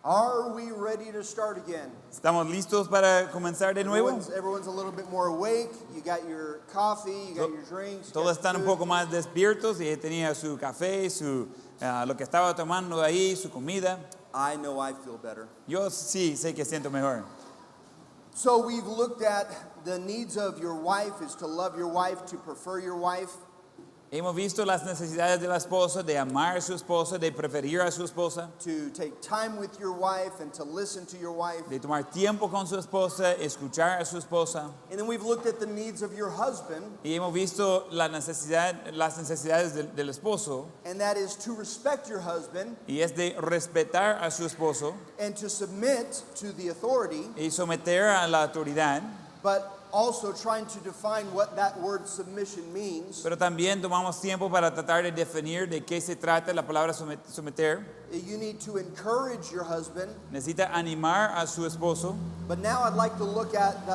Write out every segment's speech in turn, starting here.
Are we ready to start again? ¿Estamos listos para comenzar de nuevo? Everyone's a little bit more awake. You got your coffee, you got your drinks. you Todos got están un food. poco más despiertos y tenía su café, lo que estaba tomando ahí, su comida. I know I feel better. Yo sí sé que siento mejor. So we've looked at the needs of your wife is to love your wife, to prefer your wife. Hemos visto las necesidades de la esposa, de amar a su esposa, de preferir a su esposa, To take time with your wife and to listen to your wife. de tomar tiempo con su esposa, escuchar a su esposa. And then we've looked at the needs of your husband, Y hemos visto las necesidades del esposo, and that is to respect your husband y es de respetar a su esposo and to submit to the authority, y someter a la autoridad. but also trying to define what that word submission means. Pero también tomamos tiempo para tratar de definir de qué se trata la palabra someter. You need to encourage your husband, Necesita animar a su esposo. but now I'd like to look at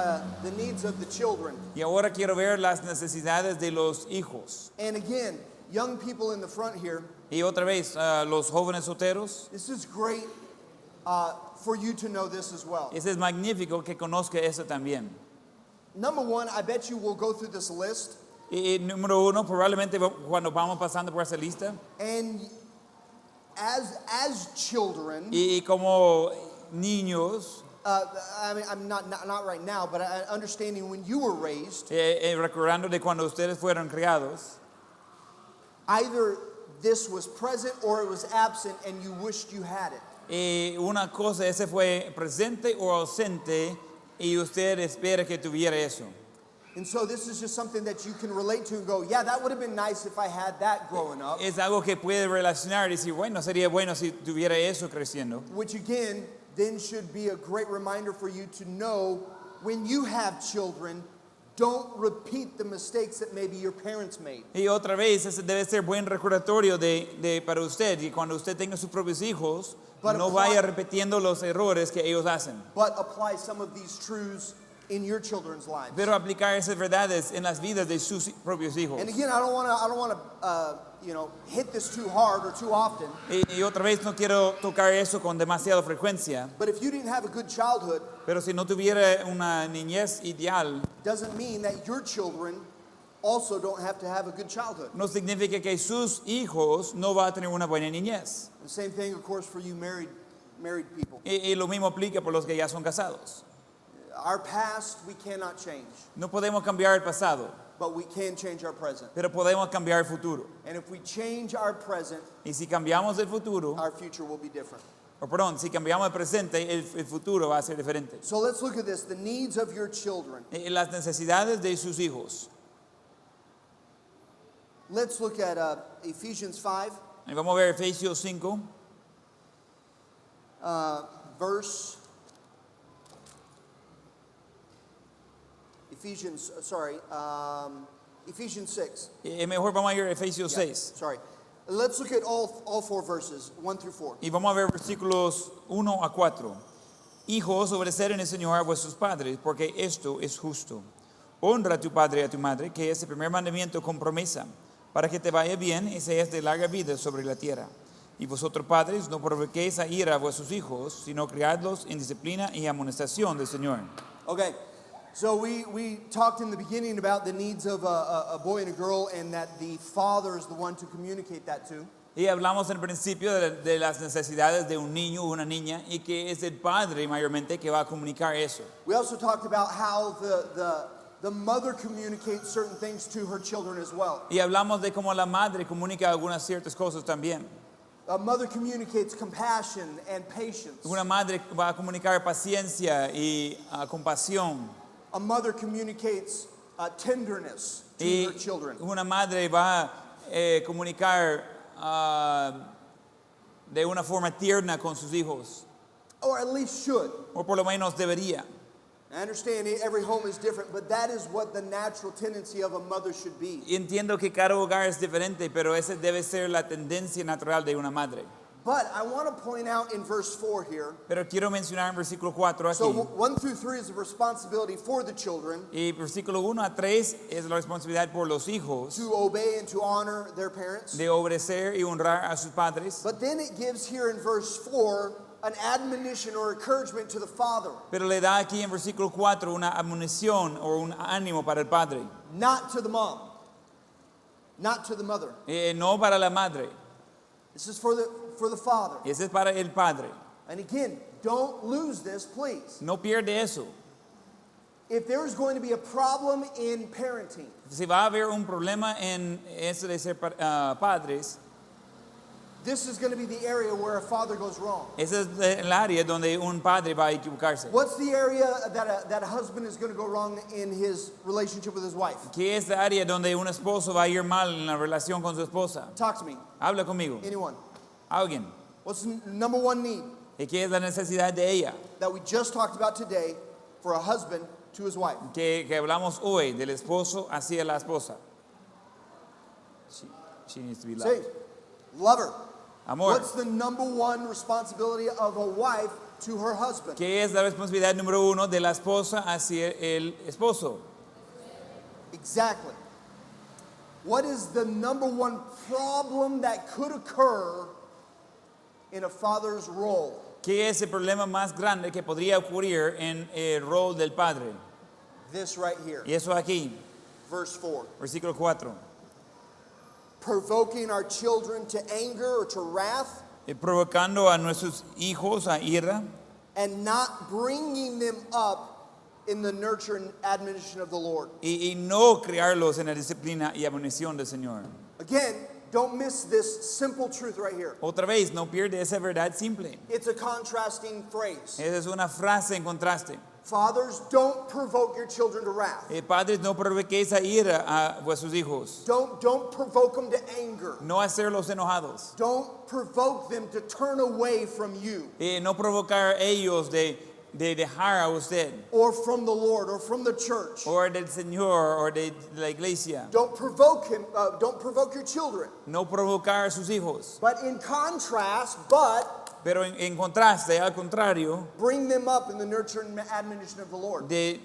the needs of the children. Y ahora quiero ver las necesidades de los hijos. And again, young people in the front here, Y otra vez, los jóvenes solteros. this is great for you to know this as well. Ese es magnífico que conozca eso también. Number one, I bet you will go through this list, Y número uno, probablemente cuando vamos pasando por esa lista, and as children, y como niños, I mean, I'm not right now, but understanding when you were raised, recordando de cuando ustedes fueron criados, either this was present or it was absent, and you wished you had it. y una cosa, ese fue presente o ausente, y usted espera que tuviera eso. And so this is just something that you can relate to and go, yeah, that would have been nice if I had that growing up. Es algo que puede relacionar y decir, bueno, sería bueno si tuviera eso creciendo. Which again, then should be a great reminder for you to know when you have children, don't repeat the mistakes that maybe your parents made. Y otra vez, ese debe ser buen recordatorio para usted, y cuando usted tenga sus propios hijos, no vaya repitiendo los errores que ellos hacen. But apply some of these truths in your children's lives. Pero aplicar esas verdades en las vidas de sus propios hijos. And again, I don't want to hit this too hard or too often. Y otra vez no quiero tocar eso con demasiada frecuencia, But if you didn't have a good childhood, pero si no tuviera una niñez ideal, doesn't mean that your children also don't have to have a good childhood. no significa que sus hijos no van a tener una buena niñez. The same thing, of course, for you married people. Y lo mismo aplica por los que ya son casados. Our past we cannot change, No podemos cambiar el pasado, but we can change our present. pero podemos cambiar el futuro. And if we change our present, Y si cambiamos el futuro, our future will be different. si cambiamos el presente, el futuro va a ser diferente. So let's look at this, the needs of your children. Las necesidades de sus hijos. Let's look at Ephesians 5, Y vamos a ver Efesios 5, verse, Ephesians 6. mejor vamos a ver Efesios Yeah, 6. sorry. Let's look at all four verses, 1 through 4. Y vamos a ver versículos 1 a 4. Hijos, obedecer en el Señor a vuestros padres, porque esto es justo. Honra a tu padre y a tu madre, que es el primer mandamiento con promesa, para que te vaya bien y seas de larga vida sobre la tierra. Y vosotros padres, no provoquéis a ira a vuestros hijos, sino criadlos en disciplina y amonestación del Señor. Okay, so we talked in the beginning about the needs of a boy and a girl, and that the father is the one to communicate that to. Y hablamos en principio de las necesidades de un niño o una niña, y que es el padre mayormente que va a comunicar eso. We also talked about how the mother communicates certain things to her children as well. Y hablamos de cómo la madre comunica algunas ciertas cosas también. A mother communicates compassion and patience. Una madre va a comunicar paciencia y compasión. A mother communicates tenderness to Y her children. una madre va a comunicar de una forma tierna con sus hijos, Or at least should. o por lo menos debería. I understand every home is different, but that is what the natural tendency of a mother should be. Y entiendo que cada hogar es diferente, pero esa debe ser la tendencia natural de una madre. But I want to point out in verse 4 here, Pero quiero mencionar en versículo 4 so aquí, 1 through 3 is a responsibility for the children y versículo 1 a 3 es la responsabilidad por los hijos to obey and to honor their parents. de obedecer y honrar a sus padres. But then it gives here in verse 4 an admonition or encouragement to the father, Pero le da aquí en versículo 4 una admonición o un ánimo para el padre. not to the mom, not to the mother. No para la madre. This is for the father. Ese es para el padre. And again, don't lose this, please. No pierde eso. If there is going to be a problem in parenting, Si va a haber un problema en eso de ser padres, this is going to be the area where a father goes wrong. ese es el área donde un padre va a equivocarse. What's the area that a husband is going to go wrong in his relationship with his wife? ¿Qué es la área donde un esposo va a ir mal en la relación con su esposa? Talk to me. Habla conmigo. Anyone. Alguien. What's the number one need ¿Y qué es la necesidad de ella? that we just talked about today for a husband to his wife? Que hablamos hoy del esposo hacia la esposa. She needs to be Say, loved. love her. Amor. What's the number one responsibility of a wife to her husband? ¿Qué es la responsabilidad número uno de la esposa hacia el esposo? Exactly. What is the number one problem that could occur in a father's role? ¿Qué es el problema más grande que podría ocurrir en el rol del padre? This right here, Y eso aquí, verse 4. versículo 4. Provoking our children to anger or to wrath, Provocando a nuestros hijos a ira and not bringing them up in the nurture and admonition of the Lord. y no criarlos en la disciplina y admonición del Señor. Again, don't miss this simple truth right here. Otra vez, no pierde esa verdad simple. It's a contrasting phrase. Esa es una frase en contraste. Fathers, don't provoke your children to wrath. Padres, no provoquéis a ira a vuestros hijos. Don't provoke them to anger. No hacerlos enojados. Don't provoke them to turn away from you No provocar a ellos de dejar a usted, or from the Lord or from the church. o del Señor, o de la iglesia. Don't provoke him. Don't provoke your children. No provocar a sus hijos. But in contrast, Pero en contraste, al contrario, bring them up in the nurture and admonition of the Lord. de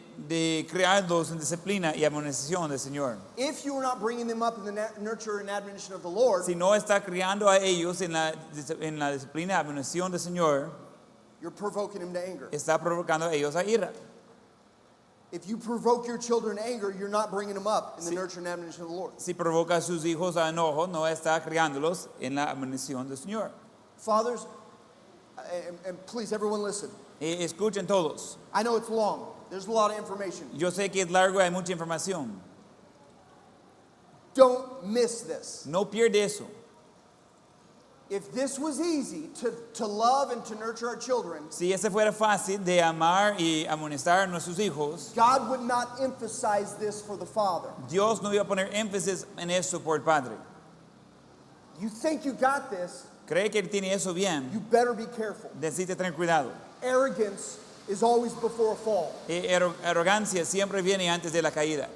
criarlos en disciplina y admonición del Señor. If you are not bringing them up in the nurture and admonition of the Lord, Si no está criando a ellos en la disciplina y admonición del Señor, you're provoking them to anger. está provocando a ellos a ira. If you provoke your children to anger, you're not bringing them up in the Sí. nurture and admonition of the Lord. Si provoca a sus hijos a enojo, no está criándolos en la admonición del Señor. Fathers, and please everyone listen. Escuchen todos. I know it's long. There's a lot of information. Yo sé que es largo y hay mucha información. Don't miss this. No pierde eso. If this was easy to love and to nurture our children, Si ese fuera fácil de amar y amonestar a nuestros hijos, God would not emphasize this for the father. Dios no iba a poner énfasis en eso por el Padre. You think you got this, Cree que él tiene eso you bien, better be careful. necesita tener cuidado. Arrogance is always before a fall. Arrogancia siempre viene antes de la caída.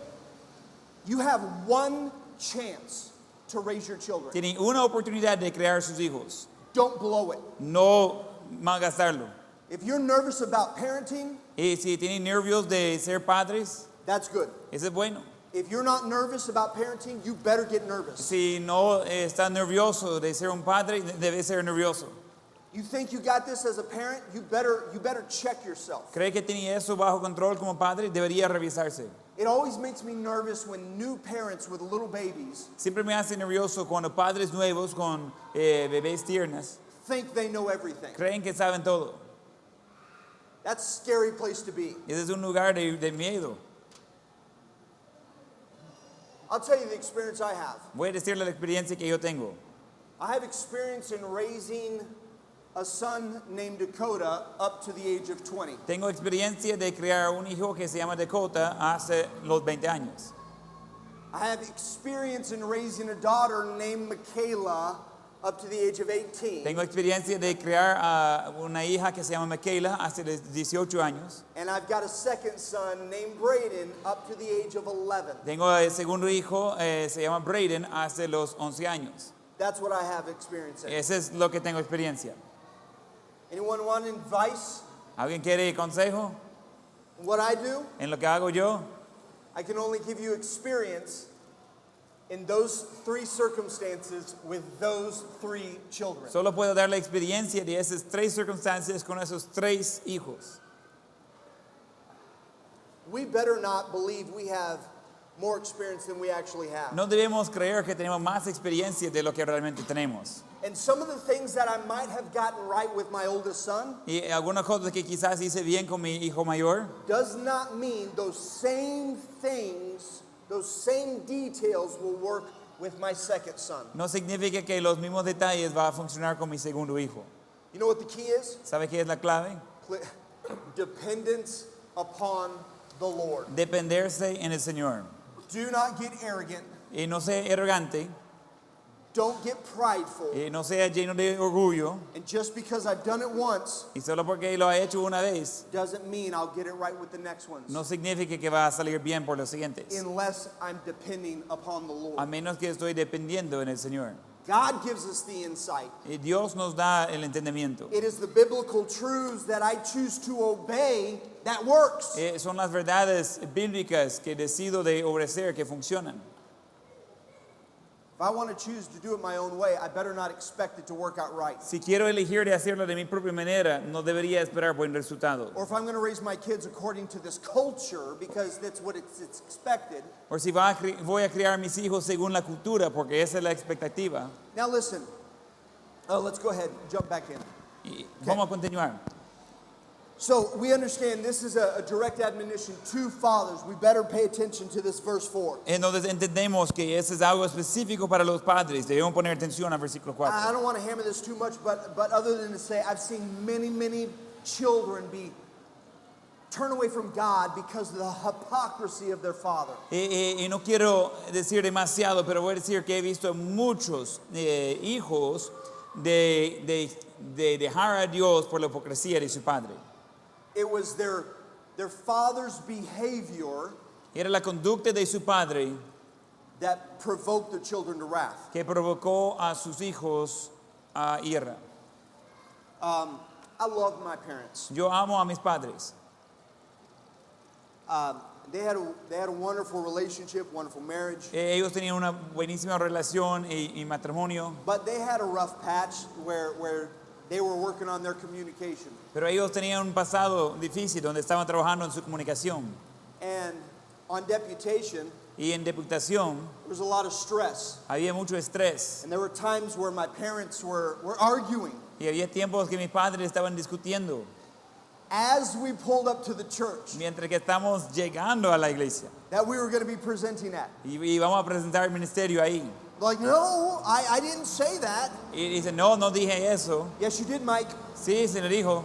You have one chance to raise your children. Tienen una oportunidad de crear sus hijos. Don't blow it. No malgastarlo. If you're nervous about parenting, Y si tienen nervios de ser padres, that's good. eso es bueno. If you're not nervous about parenting, you better get nervous. Si no está nervioso de ser un padre, debe ser nervioso. You think you got this as a parent, you better check yourself. ¿Cree que tiene eso bajo control como padre? Debería revisarse. It always makes me nervous when new parents with little babies Siempre me hace nervioso cuando padres nuevos con bebés tiernas think they know everything. creen que saben todo. That's a scary place to be. Ese es un lugar de miedo. I'll tell you the experience I have. Voy a decirle la experiencia que yo tengo. I have experience in raising a son named Dakota up to the age of 20. Tengo experiencia de criar un hijo que se llama Dakota hace los 20 años. I have experience in raising a daughter named Michaela up to the age of 18. Tengo experiencia de criar a una hija que se llama Michaela hace 18 años. And I've got a second son named Braden up to the age of 11. Tengo el segundo hijo, se llama Braden, hace los 11 años. That's what I have experience in. Ese es lo que tengo experiencia. Anyone want advice? ¿Alguien quiere consejo What I do, en lo que hago yo? I can only give you experience in those three circumstances with those three children. Solo puedo dar la experiencia de esas tres circunstancias con esos tres hijos. We better not believe we have more experience than we actually have. No debemos creer que tenemos más experiencia de lo que realmente tenemos. And some of the things that I might have gotten right with my oldest son Y algunas cosas que quizás hice bien con mi hijo mayor, does not mean those same things, those same details will work with my second son. no significa que los mismos detalles va a funcionar con mi segundo hijo. You know what the key is? ¿Sabe qué es la clave? Dependence upon the Lord. Dependerse en el Señor. Do not get arrogant. Y no sea arrogante, Don't get prideful. y no sea lleno de orgullo, And just because I've done it once y solo porque lo ha hecho una vez, doesn't mean I'll get it right with the next ones. no significa que va a salir bien por los siguientes, Unless I'm depending upon the a Lord. menos que estoy dependiendo en el Señor. God gives us the insight. Y Dios nos da el entendimiento. It is the biblical truths that I choose to obey that works. Son las verdades bíblicas que decido de obedecer que funcionan. If I want to choose to do it my own way, I better not expect it to work out right. Si quiero elegir de hacerlo de mi propia manera, no debería esperar buen resultado. Or if I'm going to raise my kids according to this culture because that's what it's expected. O si voy a criar mis hijos según la cultura, porque esa es la expectativa. Now listen. Let's go ahead and jump back in. Y vamos a continuar. So we understand this is a direct admonition to fathers. We better pay attention to this verse 4. Entonces entendemos que eso es algo específico para los padres. Debemos poner atención al versículo I 4. don't want to hammer this too much, but other than to say I've seen many children turn away from God because of the hypocrisy of their father. Y no quiero decir demasiado, pero voy a decir que he visto muchos hijos de dejar a Dios por la hipocresía de su padre. It was their father's behavior Era la conducta de su padre that provoked the children to wrath. que provocó a sus hijos a ira. I love my parents. Yo amo a mis padres. They had a wonderful relationship, wonderful marriage, Ellos tenían una buenísima relación y matrimonio, but they had a rough patch where they were working on their communication. pero ellos tenían un pasado difícil donde estaban trabajando en su comunicación. And on deputation, Y en deputación there was a lot of stress. había mucho estrés. And there were times where my parents were arguing. Y había tiempos que mis padres estaban discutiendo As we pulled up to the church mientras que estamos llegando a la iglesia. that we were going to be presenting at. Y vamos a presentar el ministerio ahí. Like, no, I didn't say that. Y dice, no dije eso. Yes, you did, Mike. Sí, se lo dijo.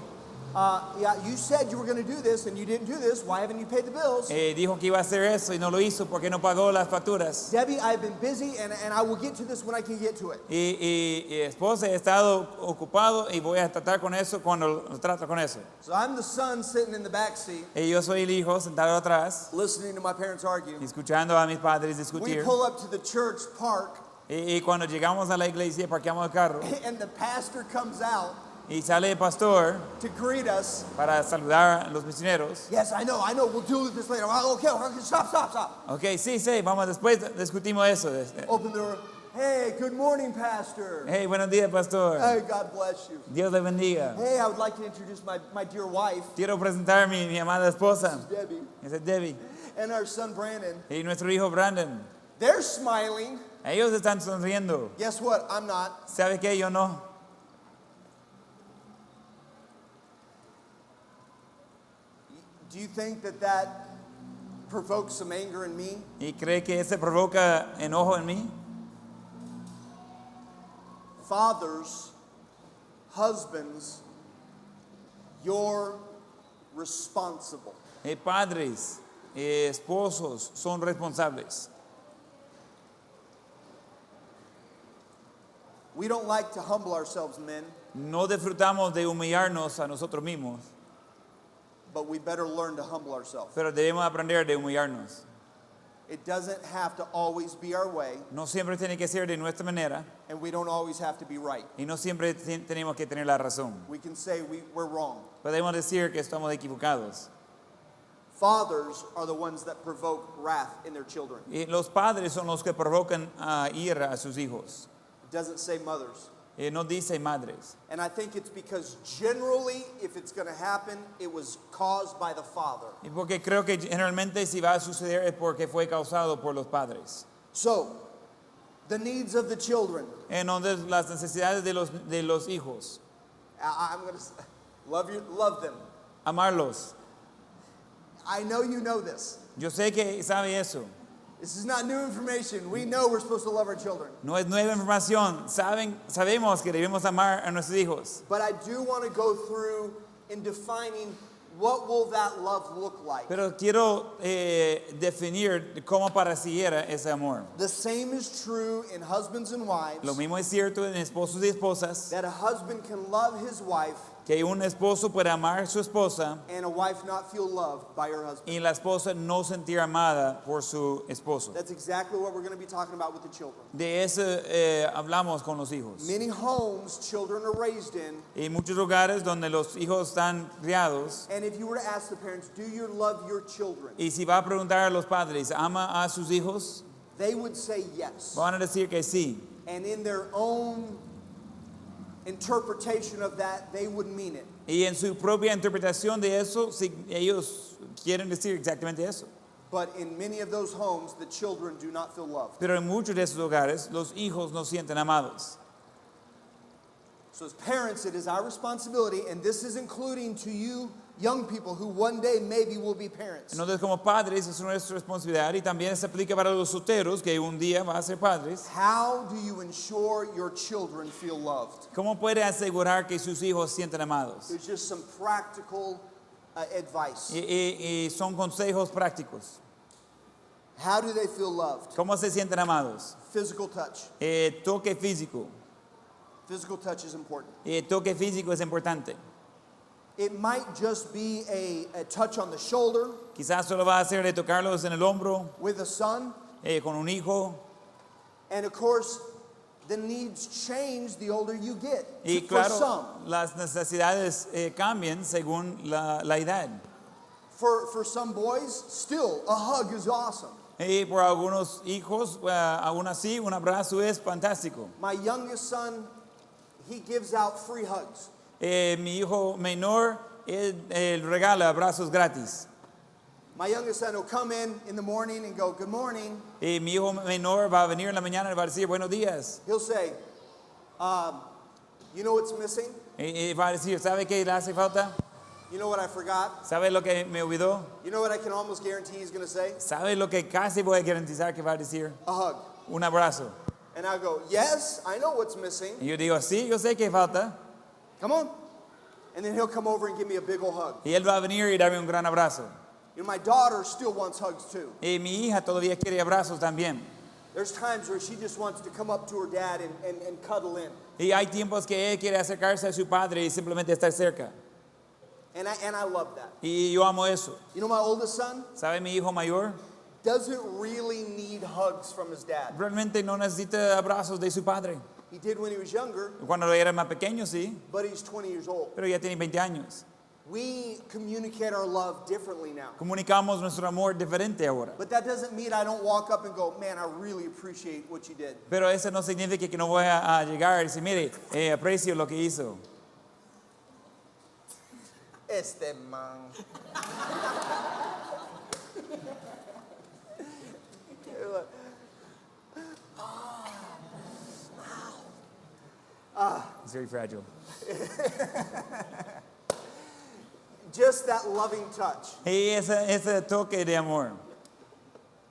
Yeah, you said you were going to do this and you didn't do this. Why haven't you paid the bills? Dijo que iba a hacer eso y no lo hizo porque no pagó las facturas. Debbie, I've been busy and I will get to this when I can get to it. Y esposa, he estado ocupado y voy a tratar con eso cuando lo trato con eso. So I'm the son sitting in the back seat Y yo soy el hijo sentado atrás, listening to my parents argue. escuchando a mis padres We discutir. pull up to the church park Y cuando llegamos a la iglesia, parqueamos el carro and the pastor comes out y sale el pastor to greet us. para saludar a los misioneros. Yes, I know. We'll deal with this later. Okay, stop. Ok, sí, vamos, después discutimos eso. Open the door. Hey, good morning, pastor. Hey, buenos días, pastor. Hey, God bless you. Dios le bendiga. Hey, I would like to introduce my dear wife, Quiero presentar mi amada esposa. Debbie, Esa es Debbie. and our son, Brandon. Y nuestro hijo Brandon. They're smiling. Ellos están sonriendo. Guess what? I'm not. ¿Sabe qué? Yo no. Do you think that provokes some anger in me? ¿Y cree que eso provoca enojo en mí? Fathers, husbands, you're responsible. Padres, esposos son responsables. We don't like to humble ourselves, men, No disfrutamos de humillarnos a nosotros mismos, but we better learn to humble ourselves. pero debemos aprender de humillarnos. It doesn't have to always be our way, No siempre tiene que ser de nuestra manera and we don't always have to be right. y no siempre tenemos que tener la razón. We can say we're wrong. Podemos decir que estamos equivocados. Fathers are the ones that provoke wrath in their children. Y los padres son los que provocan ira a sus hijos. It doesn't say mothers. No dice madres. And I think it's because generally, if it's going to happen, it was caused by the father. Y porque creo que generalmente si va a suceder es porque fue causado por los padres. So, the needs of the children. Entonces las necesidades de los hijos. I'm going to love them. Amarlos. I know you know this. Yo sé que sabe eso. This is not new information. We know we're supposed to love our children. No es nueva información. Sabemos que debemos amar a nuestros hijos. But I do want to go through in defining what will that love look like. Pero quiero definir cómo pareciera ese amor. The same is true in husbands and wives. Lo mismo es cierto en esposos y esposas. That a husband can love his wife Que un esposo puede amar a su esposa and a wife not feel loved by her husband. y la esposa no sentir amada por su esposo. That's exactly what we're going to be talking about with the children. De eso hablamos con los hijos. Many homes children are raised in, Y muchos lugares donde los hijos están criados. and if you were to ask the parents, do you love your children? Y si va a preguntar a los padres, ¿ama a sus hijos? They would say yes. Van a decir que sí. And in their own interpretation of that, they would mean it. Y en su propia interpretación de eso, sí, ellos quieren decir exactamente eso. But in many of those homes, the children do not feel loved. Pero en muchos de esos lugares, los hijos no sienten amados. So as parents, it is our responsibility, and this is including to you young people who one day maybe will be parents. Entonces, como padres, es nuestra responsabilidad y también se aplica para los solteros que un día van a ser padres. How do you ensure your children feel loved? ¿Cómo puede asegurar que sus hijos sienten amados? There's just some practical advice. Y son consejos prácticos. How do they feel loved? ¿Cómo se sienten amados? Physical touch. Toque físico. Physical touch is important. Toque físico es importante. It might just be a touch on the shoulder Quizás solo va a ser de tocarlos en el hombro, with a son. con un hijo. And of course, the needs change the older you get. Y For claro, some. las necesidades cambian según la edad. For some boys, still, a hug is awesome. Y por algunos hijos, aún así, un abrazo es fantástico. My youngest son, he gives out free hugs. Mi hijo menor regala abrazos gratis. My youngest son will come in the morning and go, good morning. Mi hijo menor va a venir en la mañana y va a decir buenos días. He'll say, you know what's missing? Y va a decir, ¿sabe qué le hace falta? You know what I forgot? ¿Sabe lo que me olvidó? You know what I can almost guarantee he's going to say? ¿Sabe lo que casi voy a garantizar que va a decir? A hug. Un abrazo. And I go, yes, I know what's missing. Y yo digo, sí, yo sé que falta. Come on. And then he'll come over and give me a big old hug. Y él va a venir y darme un gran abrazo. You know, my daughter still wants hugs too. Y mi hija todavía quiere abrazos también. There's times where she just wants to come up to her dad and cuddle in. Y hay tiempos que él quiere acercarse a su padre y simplemente estar cerca. And I love that. Y yo amo eso. You know, my oldest son ¿Sabe mi hijo mayor? doesn't really need hugs from his dad. Realmente no necesita abrazos de su padre. He did when he was younger, Cuando era más pequeño, sí, but he's 20 years old. pero ya tiene 20 años. We communicate our love differently now. Comunicamos nuestro amor diferente ahora. But that doesn't mean I don't walk up and go, man, I really appreciate what you did. Pero eso no significa que no voy a llegar y decir, mire, aprecio lo que hizo. Este man. It's very fragile. Just that loving touch. Y ese toque de amor.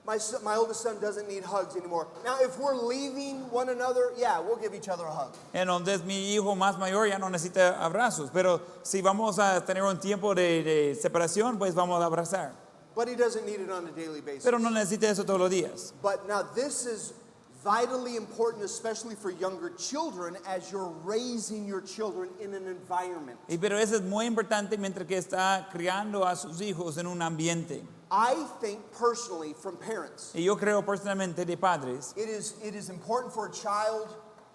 My oldest son doesn't need hugs anymore. Now, if we're leaving one another, yeah, we'll give each other a hug. Entonces mi hijo más mayor ya no necesita abrazos, pero si vamos a tener un tiempo de separación, pues vamos a abrazar. But he doesn't need it on a daily basis. Pero no necesita eso todos los días. But now this is vitally important, especially for younger children, as you're raising your children in an environment. Pero eso es muy importante mientras que está criando a sus hijos en un ambiente. I think personally, from parents, Y yo creo personalmente de padres, it is important for a child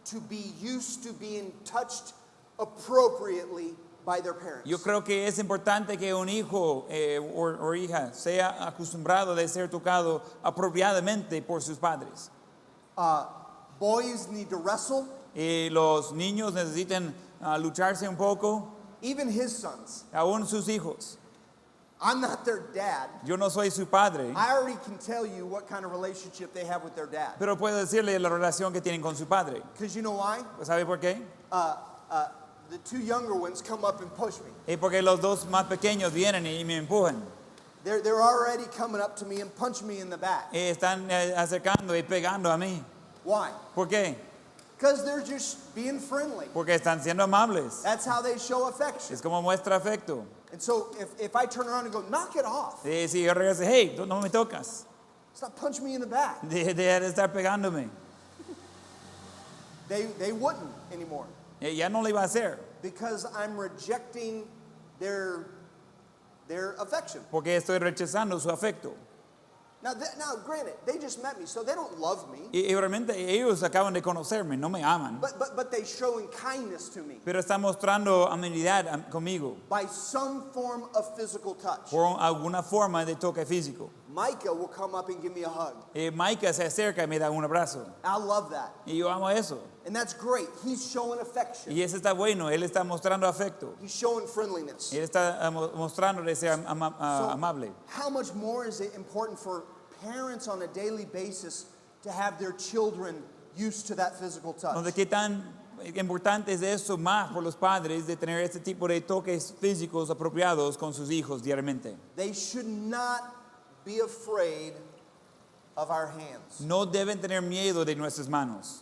to be used to being touched appropriately by their parents. Yo creo que es importante que un hijo o hija sea acostumbrado de ser tocado apropiadamente por sus padres. Boys need to wrestle, Los niños necesitan lucharse un poco, even his sons. aún sus hijos. I'm not their dad. Yo no soy su padre, I already can tell you what kind of relationship they have with their dad. pero puedo decirle la relación que tienen con su padre. Because you know why? ¿Sabe por qué? The two younger ones come up and push me. Porque los dos más pequeños vienen y me empujan. They're already coming up to me and punch me in the back. Están acercando y pegando a mí. Why? ¿Por qué? Because they're just being friendly. Porque están siendo amables. That's how they show affection. Es como muestra afecto. And so if I turn around and go, knock it off, Si yo regreso, hey, tú no me tocas. stop punching me in the back. Deja de estar pegándome. They wouldn't anymore. Ya no lo iba a hacer. Because I'm rejecting their affection. Porque estoy rechazando su afecto. Now, granted, they just met me, so they don't love me. Y realmente ellos acaban de conocerme, no me aman. But they showing kindness to me Pero están mostrando amenidad conmigo. by some form of physical touch. Por alguna forma de toque físico. Micah will come up and give me a hug. Micah se acerca y me da un abrazo. I love that. Y yo amo eso. And that's great. He's showing affection. Y eso está bueno, él está mostrando afecto. He's showing friendliness. Él está mostrando de ser amable. How much more is it important for parents on a daily basis to have their children used to that physical touch? Entonces, ¿qué tan importante es eso más por los padres de tener este tipo de toques físicos apropiados con sus hijos diariamente? They should not be afraid of our hands. No deben tener miedo de nuestras manos.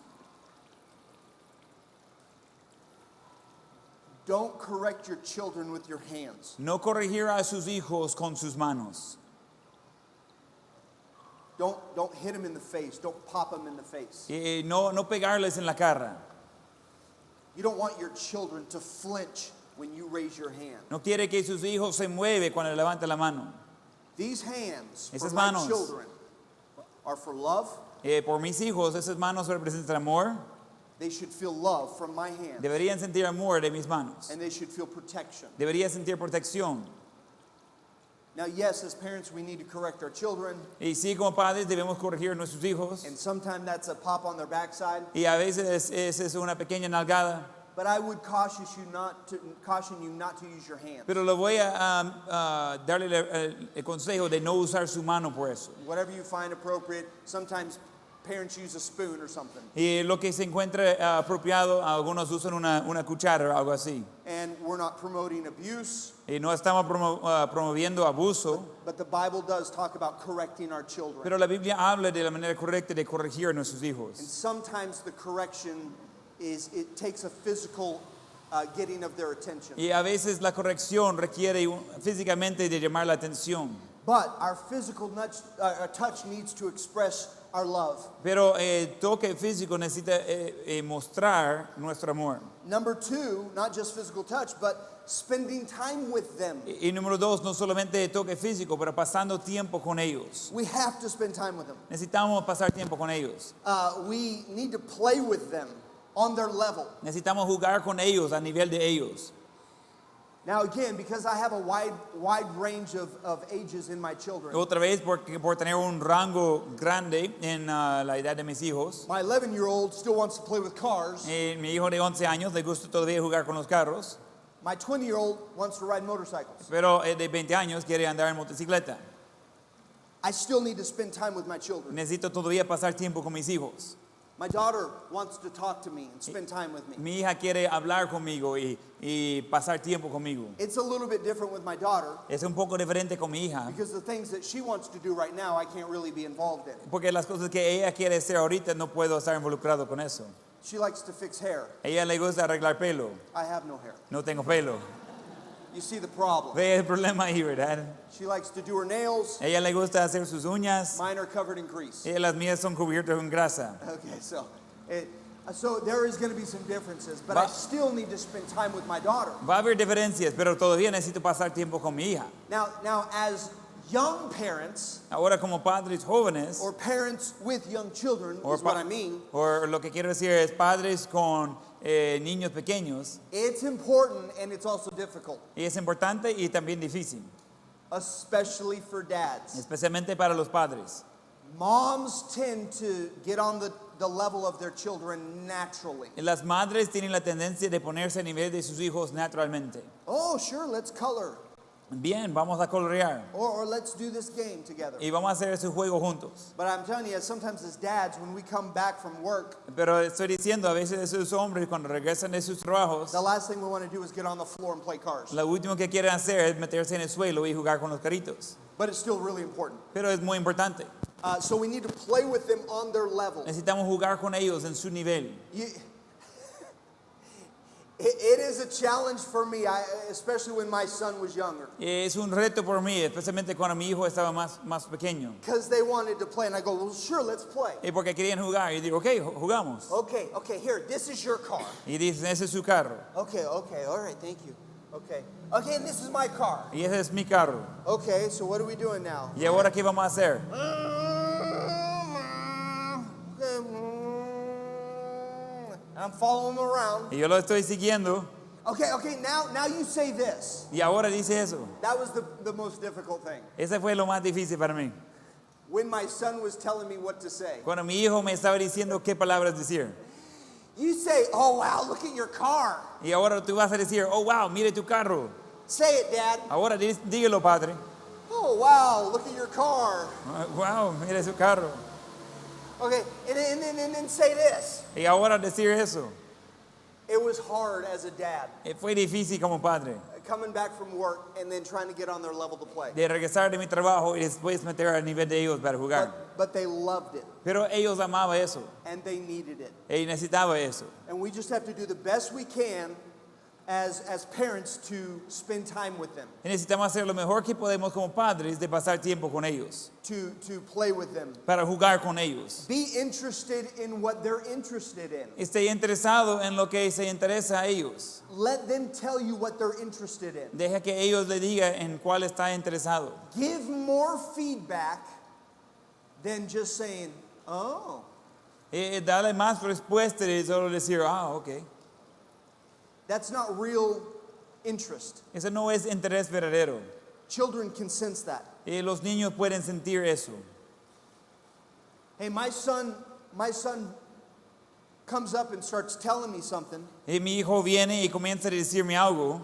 Don't correct your children with your hands. No corregir a sus hijos con sus manos. Don't hit them in the face. Don't pop them in the face. No pegarles en la cara. You don't want your children to flinch when you raise your hand. No quiere que sus hijos se mueven cuando levanta la mano. These hands for Esas my manos. children are for love. Por mis hijos, esas manos representan amor. They should feel love from my hand. Deberían sentir amor de mis manos. And they should feel protection. Deberían sentir protección. Now, yes, as parents, we need to correct our children. Y sí, como padres debemos corregir a nuestros hijos. And sometimes that's a pop on their backside. Y a veces es una pequeña nalgada. But I would caution you not to use your hands. Pero le voy a darle el consejo de no usar su mano por eso. Whatever you find appropriate. Sometimes parents use a spoon or something. Y lo que se encuentre apropiado, algunos usan una cuchara o algo así. And we're not promoting abuse. Y no estamos promoviendo abuso. But the Bible does talk about correcting our children. Pero la Biblia habla de la manera correcta de corregir a nuestros And hijos. sometimes the correction it takes a physical getting of their attention. Y a veces la corrección requiere físicamente de llamar la atención. But our physical touch needs to express our love. Pero el toque físico necesita mostrar nuestro amor. Number 2, not just physical touch, but spending time with them. Y número 2, no solamente toque físico, pero pasando tiempo con ellos. We have to spend time with them. Necesitamos pasar tiempo con ellos. We need to play with them on their level. Necesitamos jugar con ellos a nivel de ellos. Now again, because I have a wide range of ages in my children. Otra vez, por tener un rango grande en la edad de mis hijos. My 11-year-old still wants to play with cars. Mi hijo de 11 años le gusta todavía jugar con los carros. My 20-year-old wants to ride motorcycles. Pero de 20 años quiere andar en motocicleta. I still need to spend time with my children. Necesito todavía pasar tiempo con mis hijos. My daughter wants to talk to me and spend time with me. Mi hija quiere hablar conmigo y pasar tiempo conmigo. It's a little bit different with my daughter Es un poco diferente con mi hija, because the things that she wants to do right now I can't really be involved in. porque las cosas que ella quiere hacer ahorita no puedo estar involucrado con eso. She likes to fix hair. A ella le gusta arreglar pelo. I have no hair. No tengo pelo. You see the problem. Ve el problema ahí, ¿verdad? She likes to do her nails. A ella le gusta hacer sus uñas. Mine are covered in grease. Las mías son cubiertas con grasa. Okay, so there is going to be some differences, but I still need to spend time with my daughter. Va a haber diferencias, pero todavía necesito pasar tiempo con mi hija. Now as young parents, Ahora como padres jóvenes, or parents with young children, or, is what I mean, or lo que quiero decir es padres con niños pequeños, it's important and it's also difficult, y es importante y también difícil, especially for dads. especialmente para los padres. Moms tend to get on the level of their children naturally. Las madres tienen la tendencia de ponerse a nivel de sus hijos naturalmente. Oh, sure, let's color. Bien, vamos a colorear Or let's do this game together. y vamos a hacer ese juego juntos. But I'm telling you, sometimes as dads, when we come back from work, Pero estoy diciendo, a veces esos hombres cuando regresan de sus trabajos, the last thing we want to do is get on the floor and play cars. lo último que quieren hacer es meterse en el suelo y jugar con los carritos. But it's still really important. Pero es muy importante. So we need to play with them on their level. Necesitamos jugar con ellos en su nivel. It is a challenge for me, especially when my son was younger. Es un reto por mí, especialmente cuando mi hijo estaba más pequeño. Because they wanted to play, and I go, well, sure, let's play. Y porque querían jugar, y digo, ok, jugamos. Okay, here, this is your car. Y dicen, ese es su carro. Okay, all right, thank you. Okay, and this is my car. Y ese es mi carro. Okay, so what are we doing now? ¿Y ahora qué vamos a hacer? I'm following him around. Y yo lo estoy siguiendo. Okay, now you say this. Y ahora dice eso. That was the most difficult thing. Ese fue lo más difícil para mí. When my son was telling me what to say. Cuando mi hijo me estaba diciendo qué palabras decir. You say, oh wow, look at your car. Y ahora tú vas a decir, oh wow, mire tu carro. Say it, Dad. Ahora dígelo, padre. Oh wow, look at your car. Wow, mire su carro. Okay, and then say this. Y ahora decir eso. It was hard as a dad, Fue difícil como padre. coming back from work and then trying to get on their level to play. De regresar de mi trabajo y después meter al nivel de ellos para jugar. But they loved it, Pero ellos amaban eso. and they needed it. Y necesitaba eso. And we just have to do the best we can as parents to spend time with them, Y necesitamos hacer lo mejor que podemos como padres de pasar tiempo con ellos. to play with them. Para jugar con ellos. Be interested in what they're interested in. Esté interesado en lo que se interesa a ellos. Let them tell you what they're interested in. Deja que ellos le digan en cuál está interesado. Give more feedback than just saying, oh. Dale más respuesta de solo decir, ok. That's not real interest. Ese no es interés verdadero. Children can sense that. Los niños pueden sentir eso. Hey, my son comes up and starts telling me something. Y mi hijo viene y comienza a decirme algo.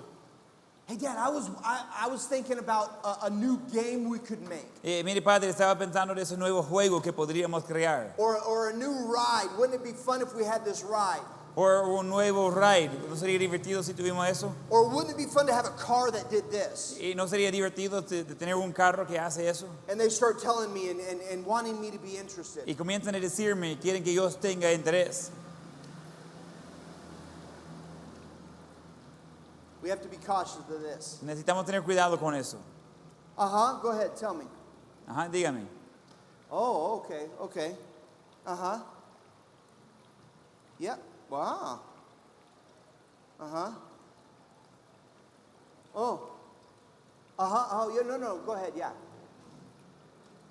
Hey, Dad, I was thinking about a new game we could make. Mire, padre, estaba pensando de ese nuevo juego que podríamos crear. Or a new ride. Wouldn't it be fun if we had this ride? O un nuevo ride. ¿No sería divertido si tuvimos eso? Or wouldn't it be fun to have a car that did this? ¿Y no sería divertido de tener un carro que hace eso? And they start telling me and wanting me to be interested. Y comienzan a decirme, quieren que yo tenga interés. We have to be cautious of this. Necesitamos tener cuidado con eso. Go ahead, tell me. Ajá, dígame. Oh, okay. Yeah, wow. Oh, yeah, no, go ahead, yeah.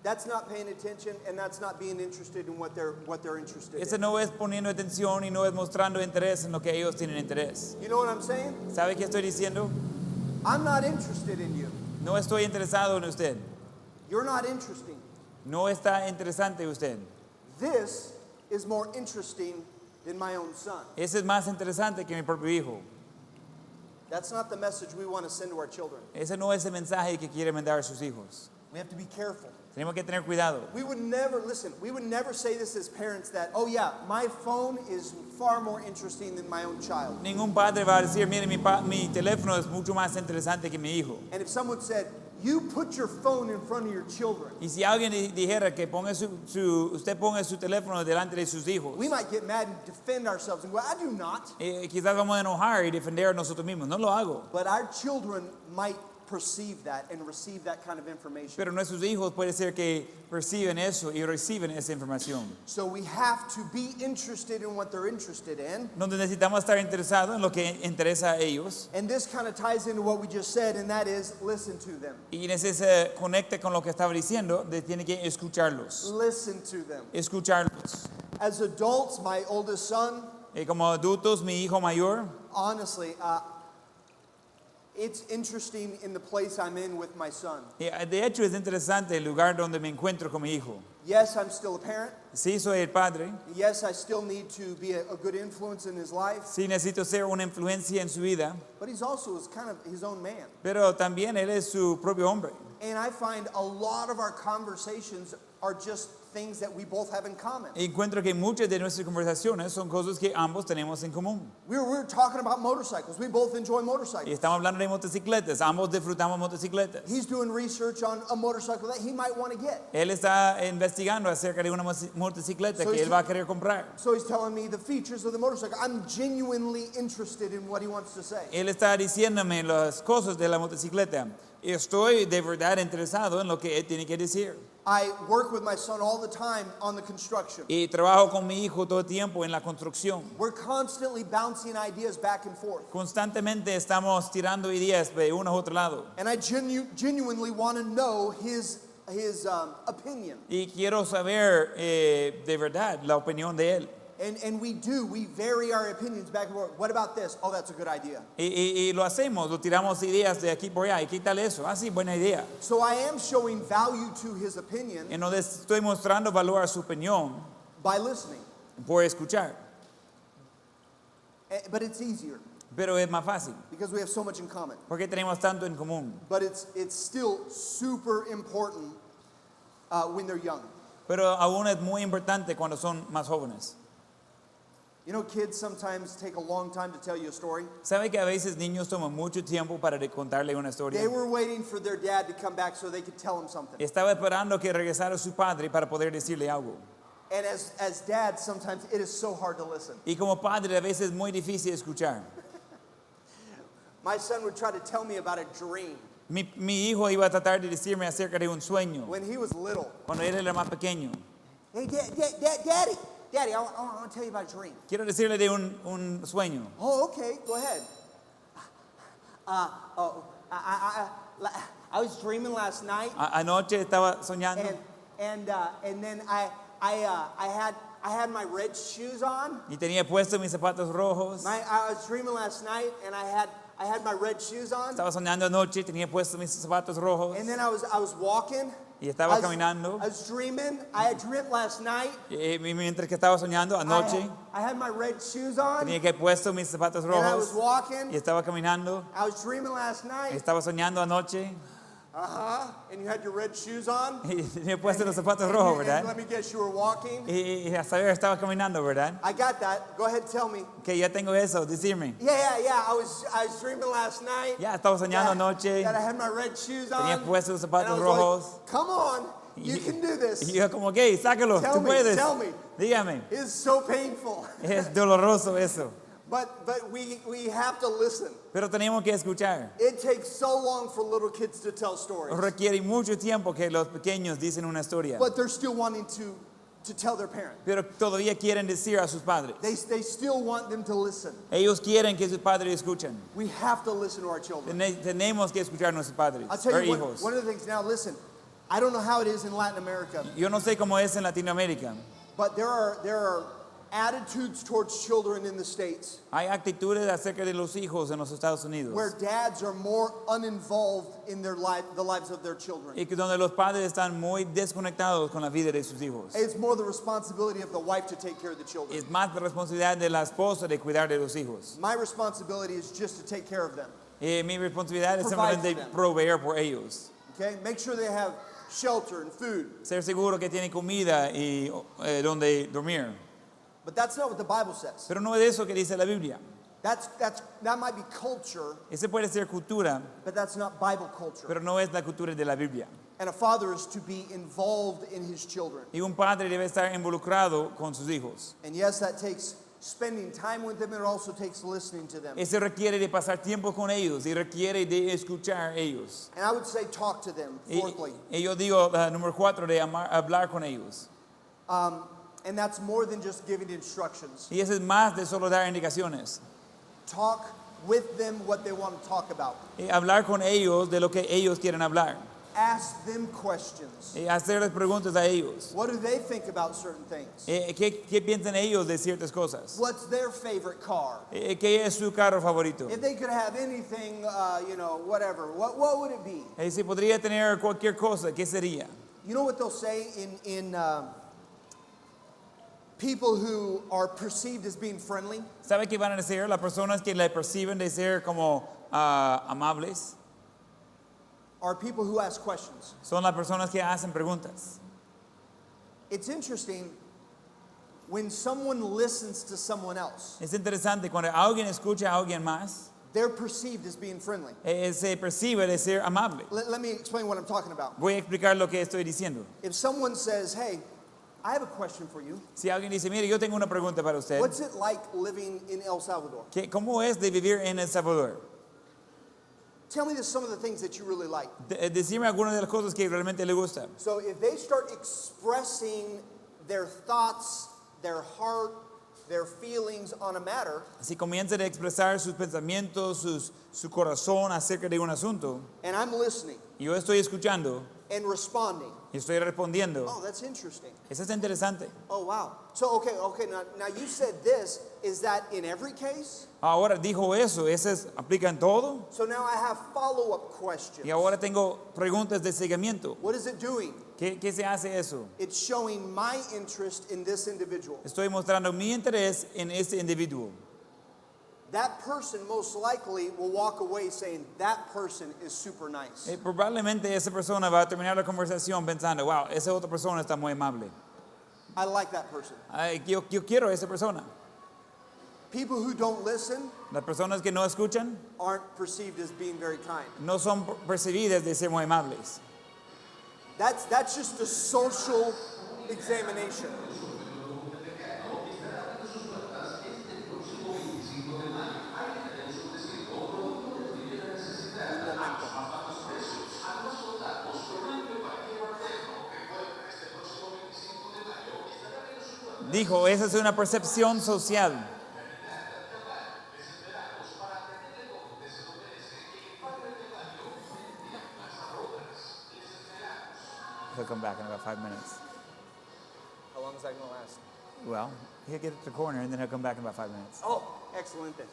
That's not paying attention, and that's not being interested in what they're interested Ese in. no es poniendo atención y no es mostrando interés en lo que ellos tienen interés. You know what I'm saying? ¿Sabe qué estoy diciendo? I'm not interested in you. No estoy interesado en usted. You're not interesting. No está interesante usted. This is more interesting than my own son. Ese es más interesante que mi propio hijo. That's not the message we want to send to our children. Ese no es el mensaje que quiere mandar a sus hijos. We have to be careful. Tenemos que tener cuidado. We would never say this as parents that, oh yeah, my phone is far more interesting than my own child. Ningún padre va a decir, mire, mi teléfono es mucho más interesante que mi hijo. And if someone said, you put your phone in front of your children, Y si alguien dijera que usted ponga su teléfono delante de sus hijos, we might get mad and defend ourselves and go, I do not. quizás vamos a enojar y defender a nosotros mismos. No lo hago. But our children might perceive that and receive that kind of information. Pero nuestros hijos puede ser que perciben eso y reciben esa información. So we have to be interested in what they're interested in. Donde necesitamos estar interesados en lo que interesa a ellos. And this kind of ties into what we just said, and that is listen to them. Y en ese se conecta con lo que estaba diciendo, de tiene que escucharlos. Listen to them. Escucharlos. As adults, my oldest son, Y como adultos, mi hijo mayor, honestly, it's interesting in the place I'm in with my son. de hecho es interesante el lugar donde me encuentro con mi hijo. Yes, I'm still a parent. Sí, soy el padre. Yes, I still need to be a good influence in his life. Sí, necesito ser una influencia en su vida. But he's also kind of his own man. Pero también él es su propio hombre. And I find a lot of our conversations are just things that we both have in common. Encuentro que muchas de nuestras conversaciones son cosas que ambos tenemos en común. We're talking about motorcycles. We both enjoy Y motorcycles. estamos hablando de motocicletas. Ambos disfrutamos motocicletas. He's doing research on a motorcycle that he might want to get. Él está investigando acerca de una motocicleta So que he's- él va a querer comprar. So he's telling me the features of the motorcycle. I'm genuinely interested in what he wants to say. Él está diciéndome las cosas de la motocicleta. Estoy de verdad interesado en lo que él tiene que decir. I work with my son all the time on the construction. Y trabajo con mi hijo todo el tiempo en la construcción. We're constantly bouncing ideas back and forth. Constantemente estamos tirando ideas de uno a otro lado. And I genuinely want to know his opinion. Y quiero saber de verdad la opinión de él. And we vary our opinions back and forth. What about this? Oh, that's a good idea. Y lo hacemos, lo tiramos ideas de aquí por allá. ¿Y qué tal eso? Ah, sí, buena idea. So I am showing value to his opinion Y no estoy mostrando valor a su opinión by listening. por escuchar. But it's easier Pero es más fácil, because we have so much in common. porque tenemos tanto en común. But it's still super important when they're young. Pero aún es muy importante cuando son más jóvenes. You know, kids sometimes take a long time to tell you a story. ¿Sabe que a veces niños toman mucho tiempo para contarle una historia? They were waiting for their dad to come back so they could tell him something. Estaba esperando que regresara su padre para poder decirle algo. And as dads, sometimes it is so hard to listen. Y como padre a veces es muy difícil escuchar. My son would try to tell me about a dream Mi hijo iba a tratar de decirme acerca de un sueño when he was little. cuando él era más pequeñño. Hey, Daddy, I want to tell you about a dream. Quiero decirle de un sueño. Oh, okay, go ahead. I was dreaming last night, Anoche estaba soñando and then I had my red shoes on. y tenía puesto mis zapatos rojos. I was dreaming last night, and I had my red shoes on. Estaba soñando anoche, tenía puesto mis zapatos rojos And then I was walking. y estaba I caminando. was dreaming. I had dreamt last night. Mientras que estaba soñando anoche, I had my red shoes on, tenía que puesto mis zapatos and I was rojos walking. y estaba caminando. I was dreaming last night. Estaba soñando anoche And you had your red shoes on. y tenía puesto los zapatos And rojos, let ¿verdad? me guess, you were walking. Y hasta ahora estaba caminando, ¿verdad? I got that. Go ahead, tell me. Que ya tengo eso, decirme. Yeah. I was dreaming last night. Ya estaba soñando that, anoche, that I had my red shoes on. tenía puestos los And I zapatos was rojos. like, come on, you can do this. Y yo como, que sácalo, Tell tú me, puedes. tell me. Dígame, It's so painful. es doloroso eso. But we have to listen. Pero tenemos que escuchar. It takes so long for little kids to tell stories. Requiere mucho tiempo que los pequeños dicen una historia. But they're still wanting to tell their parent. Pero todavía quieren decir a sus padres. They still want them to listen. Ellos quieren que sus padres escuchen. We have to listen to our children. Tenemos que escuchar a nuestros padres, I'll tell you hijos. one of the things now, listen, I don't know how it is in Latin America, Yo no sé cómo es en Latinoamérica. but there are attitudes towards children in the States Hay actitudes acerca de los hijos en los Estados Unidos. where dads are more uninvolved in the lives of their children. Y que donde los padres están muy desconectados con la vida de sus hijos. It's more the responsibility of the wife to take care of the children. Es más la responsabilidad de la esposa de cuidar de los hijos. My responsibility is just to take care of them. Mi responsabilidad es Provide simplemente for them. proveer por ellos. Okay? Make sure they have shelter and food. Ser seguro que tienen comida y donde dormir. But that's not what the Bible says. Pero no es eso que dice la Biblia. That might be culture, Ese puede ser cultura, but that's not Bible culture. pero no es la cultura de la Biblia. And a father is to be involved in his children. Y un padre debe estar involucrado con sus hijos. And yes, that takes spending time with them, it also takes listening to them. Eso requiere de pasar tiempo con ellos y requiere de escuchar ellos. And I would say talk to them, fourthly. Y yo digo, número 4, de hablar con ellos. And that's more than just giving instructions. Y eso es más de solo dar indicaciones. Talk with them what they want to talk about. Hablar con ellos de lo que ellos quieren hablar. Ask them questions. Hacerles preguntas a ellos. What do they think about certain things? ¿Qué piensan ellos de ciertas cosas? What's their favorite car? ¿Qué es su carro favorito? If they could have anything, whatever, what would it be? Si podría tener cualquier cosa, ¿qué sería? You know what they'll say in people who are perceived as being friendly? ¿Sabe qué van a decir las personas que le perciben de ser como amables? Are people who ask questions. Son las personas que hacen preguntas. It's interesting when someone listens to someone else, Es interesante cuando alguien escucha a alguien más, they're perceived as being friendly. se percibe de ser amable. Let me explain what I'm talking about. Voy a explicar lo que estoy diciendo. If someone says, hey, I have a question for you. Si alguien dice, mire, yo tengo una pregunta para usted. What's it like living in El Salvador? ¿Cómo es de vivir en El Salvador? Tell me some of the things that you really like. Decirme algunas de las cosas que realmente le gusta. So if they start expressing their thoughts, their heart, their feelings on a matter, Si comienzan a expresar sus pensamientos, su corazón acerca de un asunto, and I'm listening y yo estoy escuchando and responding, y estoy respondiendo, oh, that's interesting. eso es interesante. Oh, wow. So, okay, now you said this. Is that in every case? Ahora dijo eso aplica en todo. So now I have follow-up questions. Y ahora tengo preguntas de seguimiento. What is it doing? ¿Qué se hace eso? It's showing my interest in this individual. Estoy mostrando mi interés en este individuo. That person most likely will walk away saying, that person is super nice. Probablemente esa persona va a terminar la conversación pensando, wow, esa otra persona está muy amable. I like that person. Yo quiero a esa persona. People who don't listen Las personas que no escuchan aren't perceived as being very kind. no son percibidas de ser muy amables. That's just a social examination. Un momento. Dijo, esa es una percepción social. He'll come back in about 5 minutes. How long is that going to last? Well, he'll get to the corner and then he'll come back in about 5 minutes. Oh, excellent then.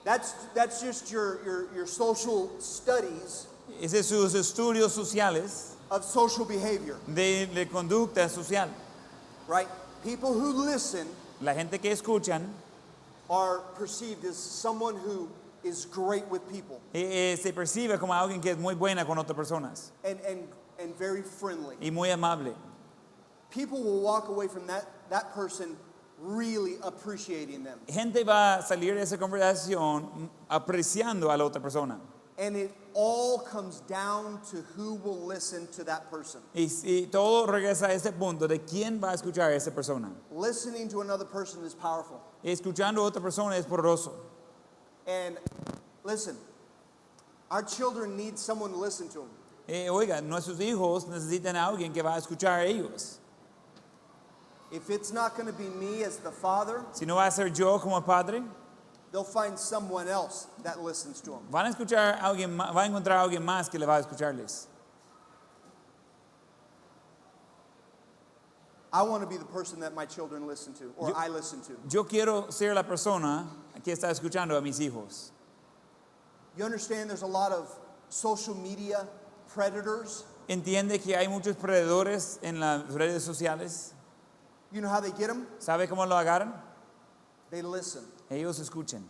That's just your social studies Ese es sus estudios sociales of social behavior, de conducta social. right? People who listen La gente que escuchan are perceived as someone who is great with people se percibe como alguien que es muy buena con otras personas and very friendly. y muy amable. People will walk away from that person really appreciating them. Gente va a salir de esa conversación apreciando a la otra persona. And it all comes down to who will listen to that person. Y todo regresa a ese punto de quién va a escuchar a esa persona. Listening to another person is powerful. Escuchando a otra persona es poderoso. And listen, our children need someone to listen to them. Oiga, nuestros hijos necesitan a alguien que va a escuchar a ellos. If it's not going to be me as the father, Si no va a ser yo como padre, they'll find someone else that listens to them. van a escuchar a alguien, va a encontrar a alguien más que le va a escucharles. I want to be the person that my children listen to, or I listen to. Yo quiero ser la persona que está escuchando a mis hijos. You understand there's a lot of social media predators. Entiende que hay muchos predadores en las redes sociales. You know how they get them? ¿Sabe cómo lo agarran? They listen. Ellos escuchan.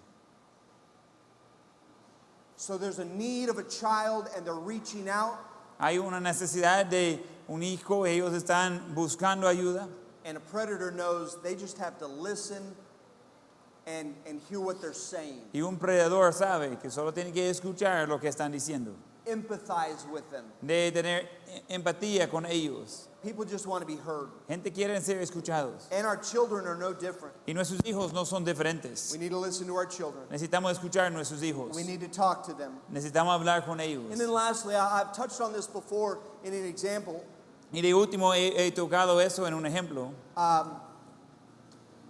So there's a need of a child and they're reaching out, Hay una necesidad de un hijo, ellos están buscando ayuda. and a predator knows they just have to listen and hear what they're saying. Y un predador sabe que solo tiene que escuchar lo que están diciendo. empathize with them. de tener empatía con ellos. People just want to be heard. Gente quiere ser escuchados. And our children are no different. Y nuestros hijos no son diferentes. We need to listen to our children. Necesitamos escuchar a nuestros hijos. We need to talk to them. Necesitamos hablar con ellos. And then lastly, I've touched on this before in an example, Y de último he tocado eso en un ejemplo.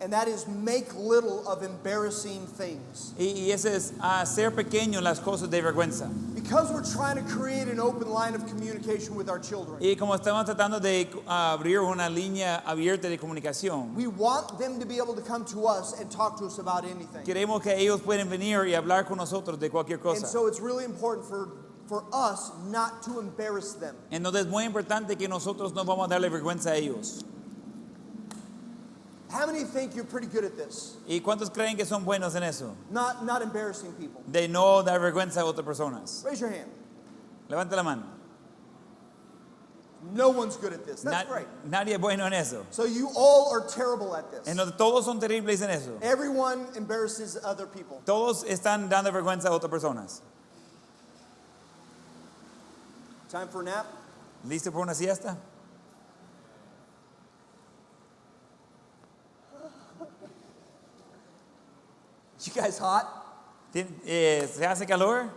and that is make little of embarrassing things. Y ese es hacer pequeño las cosas de vergüenza. Because we're trying to create an open line of communication with our children, Y como estamos tratando de abrir una línea abierta de comunicación, we want them to be able to come to us and talk to us about anything. queremos que ellos puedan venir y hablar con nosotros de cualquier And cosa. so it's really important for us not to embarrass them. Entonces es muy importante que nosotros no vamos a darle vergüenza a ellos. How many think you're pretty good at this? ¿Y cuántos creen que son buenos en eso? Not embarrassing people. De no dar vergüenza a otras personas. Raise your hand. Levanta la mano. No one's good at this. That's great. Nadie es bueno en eso. So you all are terrible at this. Entonces todos son terribles en eso. Everyone embarrasses other people. Todos están dando vergüenza a otras personas. Time for a nap? ¿Listo por una siesta? You guys hot? ¿Se hace calor?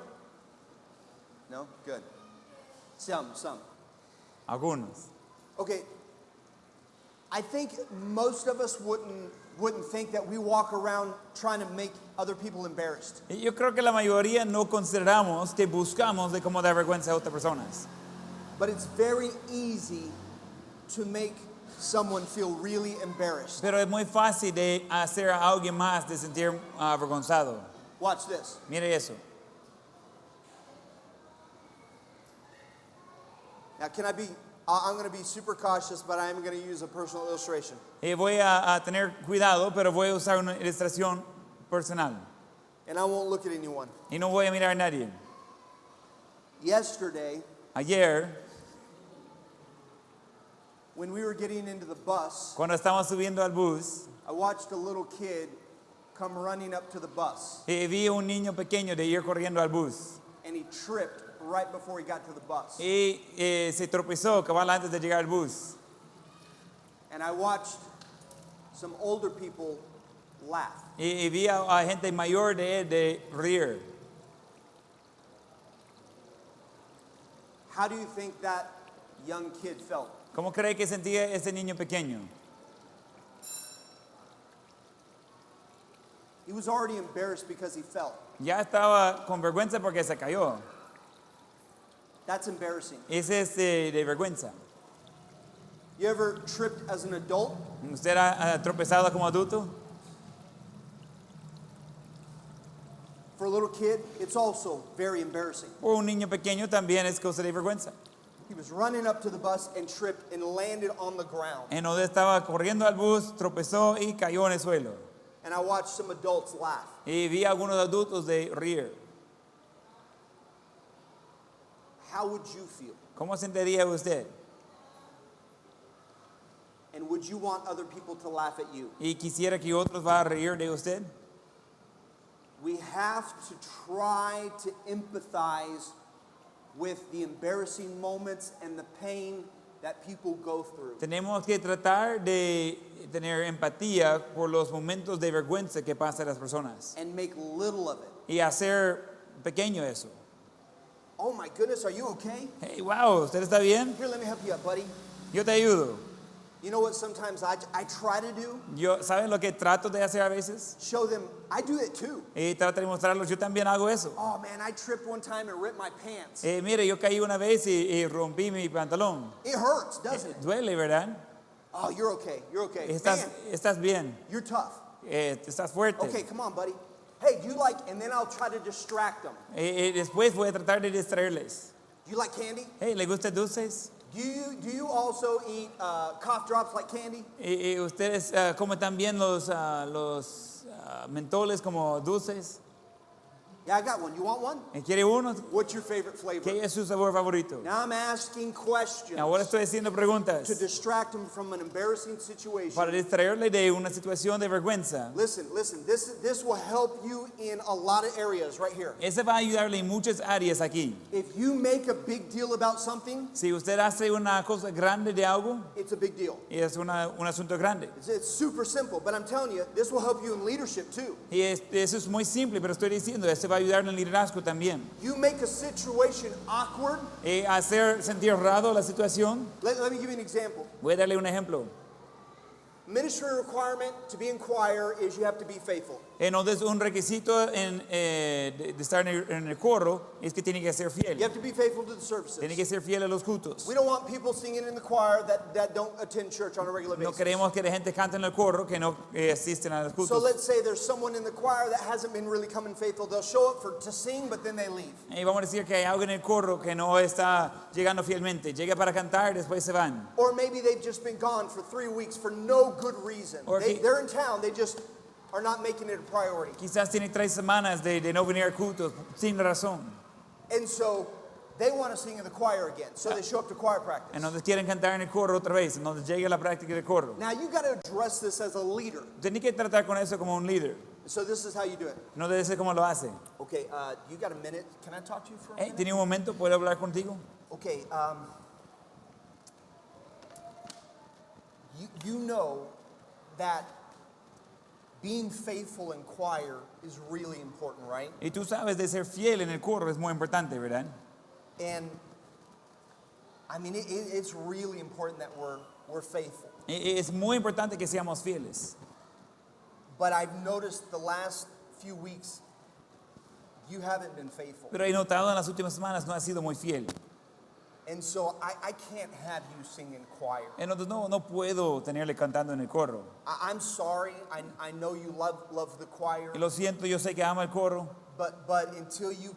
No? Good. Some. Algunos. Okay. I think most of us wouldn't think that we walk around trying to make other people embarrassed. Y yo creo que la mayoría no consideramos que buscamos de cómo dar vergüenza a otras personas. But it's very easy to make someone feel really embarrassed. Pero es muy fácil de hacer a alguien más de sentir avergonzado. Watch this. Mire eso. Now, I'm going to be super cautious, but I'm going to use a personal illustration. Y voy a tener cuidado, pero voy a usar una ilustración personal. And I won't look at anyone. Y no voy a mirar a nadie. Yesterday, Ayer, when we were getting into the bus, cuando estábamos subiendo al bus, I watched a little kid come running up to the bus, vi a un niño pequeño de ir corriendo al bus. and he tripped right before he got to the bus. Y se tropezó cabal antes de llegar al bus. And I watched some older people laugh. Y vi a gente mayor de reír. How do you think that young kid felt? ¿Cómo cree que sentía ese niño pequeño? He was already embarrassed because he fell. Ya estaba con vergüenza porque se cayó. That's embarrassing. Ese es de vergüenza. You ever tripped as an adult? ¿Usted ha tropezado como adulto? For a little kid, it's also very embarrassing. O un niño pequeño también es cosa de vergüenza. He was running up to the bus and tripped and landed on the ground. En donde estaba corriendo al bus, tropezó y cayó en el suelo. And I watched some adults laugh. Y vi a algunos adultos de reír. How would you feel? ¿Cómo sentiría usted? And would you want other people to laugh at you? ¿Y quisiera que otros van a reír de usted? We have to try to empathize with the embarrassing moments and the pain that people go through. Tenemos que tratar de tener empatía por los momentos de vergüenza que pasan las personas. And make little of it. Y hacer pequeño eso. Oh my goodness, are you okay? Hey, wow, ¿usted está bien? Here, let me help you up, buddy. Yo te ayudo. You know what sometimes I try to do? ¿Saben lo que trato de hacer a veces? Show them, I do it too. Y trato de mostrarlos, yo también hago eso. Oh man, I tripped one time and ripped my pants. Mire, yo caí una vez y rompí mi pantalón. It hurts, doesn't it? Duele, ¿verdad? Oh, you're okay, you're okay. Estás bien, You're tough. estás fuerte. Okay, come on, buddy. Hey, do you like, and then I'll try to distract them. Después voy a tratar de distraerles. Do you like candy? Hey, ¿le gustan dulces? Do you also eat cough drops like candy? ¿Ustedes comen también los mentoles como dulces? Yeah, I got one. You want one? ¿Quiere uno? What's your favorite flavor? ¿Qué es su sabor favorito? Now I'm asking questions Ahora estoy haciendo to preguntas distract them from an embarrassing situation. para distraerle de una situación de vergüenza. Listen, this will help you in a lot of areas right here. Ese va a ayudarle en muchas áreas aquí. If you make a big deal about something, Si usted hace una cosa grande de algo, it's a big deal. es un asunto grande. It's super simple, but I'm telling you, this will help you in leadership too. Y eso es muy simple, pero estoy diciendo, eso va a ayudar en el liderazgo también. You make a situation awkward. Hacer sentir raro la situación. Let me give you an example. Voy a darle un ejemplo. Ministry requirement to be in choir is you have to be faithful. Entonces, un requisito de estar en el coro es que tiene que ser fiel. You have to be faithful to the services. Tiene que ser fiel a los cultos. We don't want people singing in the choir that don't attend church on a regular No basis. queremos que la gente cante en el coro que no asisten a los So cultos. let's say there's someone in the choir that hasn't been really coming faithful. They'll show up to sing, but then they leave. Y vamos a decir que hay algo en el coro que no está llegando fielmente. Llega para cantar, después se van. Or maybe they've just been gone for 3 weeks for no good reason. Or They're in town, they just are not making it a priority. Quizás tiene 3 semanas de no venir a cultos sin razón. And so they want to sing in the choir again. So they show up to choir practice. Entonces quieren cantar en el coro otra vez. Entonces llega la práctica del coro. Now you got to address this as a leader. Tiene que tratar con eso como un líder. So this is how you do it. No debe ser como lo hace. Okay, you got a minute. Can I talk to you for a minute? ¿Tiene un momento? ¿Puedo hablar contigo? Okay, you know that being faithful in choir is really important, right? Y tú sabes de ser fiel en el coro es muy importante, ¿verdad? And I mean, it's really important that we're faithful. Es muy importante que seamos fieles. But I've noticed the last few weeks you haven't been faithful. Pero he notado en las últimas semanas no has sido muy fiel. And so I can't have you sing in choir. Entonces no puedo tenerle cantando en el coro. I'm sorry. I know you love the choir. Y lo siento, yo sé que ama el coro. But until you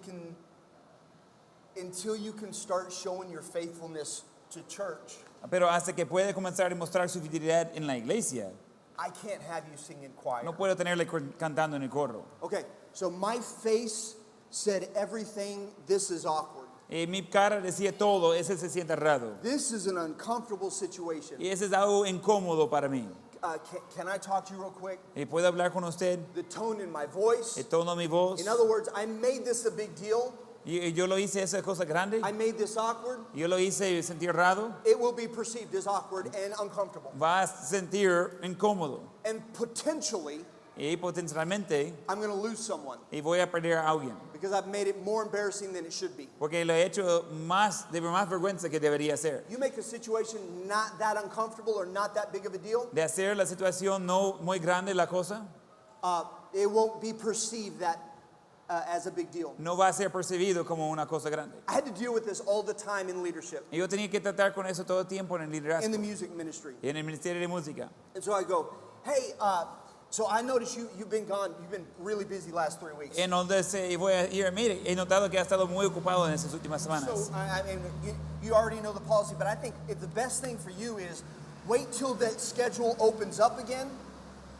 can start showing your faithfulness to church, Pero hasta que puede comenzar a mostrar su fidelidad en la iglesia, I can't have you sing in choir. no puedo tenerle cantando en el coro. Okay, so my face said everything. This is awkward. Mi cara decía todo, ese se siente raro. This is an uncomfortable situation. Y ese es algo incómodo para mí. Can I talk to you real quick? ¿Puedo hablar con usted? The tone in my voice. El tono de mi voz. In other words, I made this a big deal. Y yo lo hice esa cosa grande. I made this awkward. Yo lo hice sentir raro. It will be perceived as awkward and uncomfortable. Va a sentir incómodo. And potentially, Y potencialmente, I'm going to lose someone y voy a perder a alguien. because I've made it more embarrassing than it should be. Porque lo he hecho más vergüenza que debería ser. You make a situation not that uncomfortable or not that big of a deal, De hacer la situación no muy grande la cosa, it won't be perceived that as a big deal. no va a ser percibido como una cosa grande. I had to deal with this all the time in leadership, Y yo tenía que tratar con eso todo el tiempo en el in liderazgo the music ministry. y en el ministerio de música. And so I go, hey, so I noticed you've been gone. You've been really busy last 3 weeks. Entonces voy a ir, mire, he notado que ha estado muy ocupado en estas últimas semanas. So I mean, you already know the policy, but I think the best thing for you is wait till that schedule opens up again.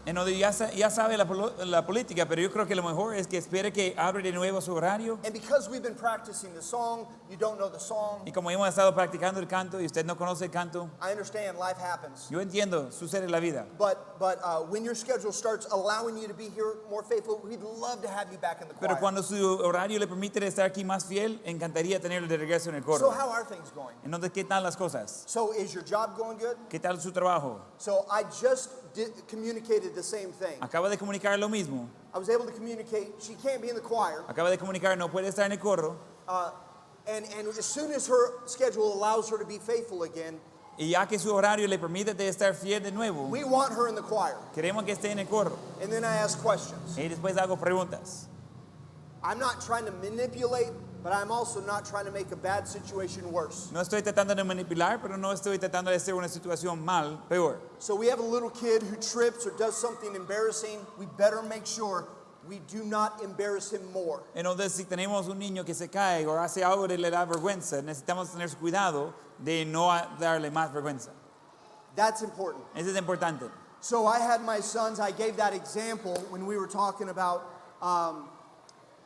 Entonces ya sabe la política, pero yo creo que lo mejor es que espere que abre de nuevo su horario. And because we've been practicing the song, you don't know the song. Y como hemos estado practicando el canto y usted no conoce el canto, I understand life happens. yo entiendo, sucede en la vida. But when your schedule starts allowing you to be here more faithful, we'd love to have you back in the choir. Pero cuando su horario le permite estar aquí más fiel, encantaría tenerlo de regreso en el So coro. how are things going? Entonces, ¿qué tal las cosas? So is your job going good? ¿Qué tal su trabajo? So I just communicated the same thing. Acaba de comunicar lo mismo. I was able to communicate, she can't be in the choir. Acaba de comunicar, no puede estar en el coro. And as soon as her schedule allows her to be faithful again, Y ya que su horario le permite de estar fiel de nuevo, we want her in the choir. queremos que esté en el coro. And then I ask questions. Y después hago preguntas. I'm not trying to manipulate, but I'm also not trying to make a bad situation worse. No estoy tratando de manipular, pero no estoy tratando de hacer una situación peor. So we have a little kid who trips or does something embarrassing. We better make sure we do not embarrass him more. Entonces, si tenemos un niño que se cae o hace algo que le da vergüenza, necesitamos tener cuidado de no darle más vergüenza. That's important. Eso es importante. So I had my sons, I gave that example when we were talking about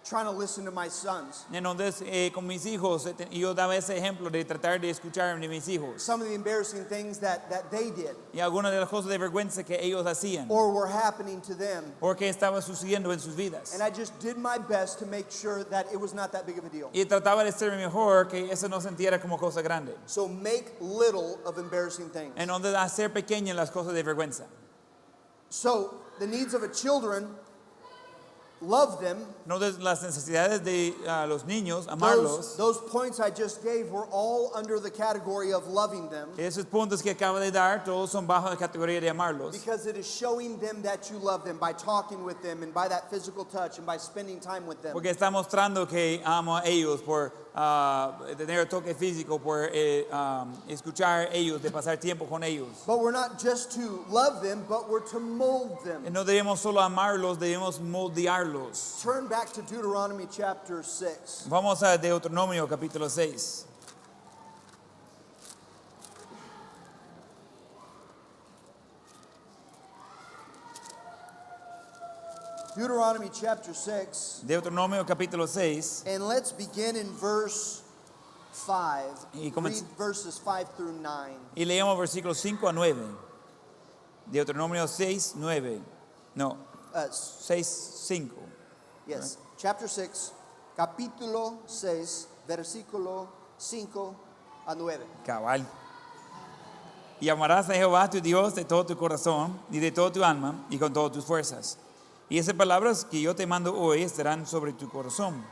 trying to listen to my sons. Entonces, con mis hijos, yo daba ese ejemplo de tratar de escuchar de mis hijos. Some of the embarrassing things that they did Y algunas de las cosas de vergüenza que ellos hacían. or were happening to them. O que estaba sucediendo en sus vidas. And I just did my best to make sure that it was not that big of a deal. Y trataba de ser mejor, que eso no sintiera como cosa grande. So make little of embarrassing things. Entonces, hacer pequeñas las cosas de vergüenza. So the needs of a children, love them. Entonces, las necesidades de los niños, amarlos. Those points I just gave were all under the category of loving them. Esos puntos que acabo de dar, todos son bajo la categoría de amarlos. Because it is showing them that you love them by talking with them and by that physical touch and by spending time with them. Porque está mostrando que amo a ellos por tener toque físico, por escuchar a ellos, de pasar tiempo con ellos. But we're not just to love them, but we're to mold them. No debemos solo amarlos, debemos moldearlos. Turn back to Deuteronomy chapter 6. Vamos a Deuteronomio capítulo 6. Deuteronomy chapter 6. Deuteronomio capítulo 6. And let's begin in verse 5. Y Read verses 5 through 9. Y leemos versículos 5 a 9. Deuteronomio 6, 9. No, 6, 5. Yes, chapter 6, capítulo 6, versículo 5 a 9. Cabal. Y amarás a Jehová tu Dios de todo tu corazón y de toda tu alma y con todas tus fuerzas. Y esas palabras que yo te mando hoy estarán sobre tu corazón.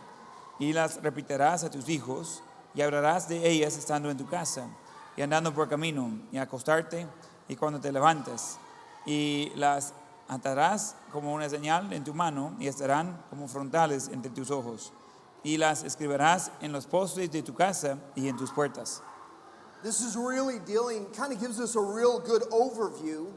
Y las repetirás a tus hijos y hablarás de ellas estando en tu casa y andando por camino y acostarte y cuando te levantes. Y las atarás como una señal en tu mano y estarán como frontales entre tus ojos. Y las escribirás en los postes de tu casa y en tus puertas. This is really dealing, kind of gives us a real good overview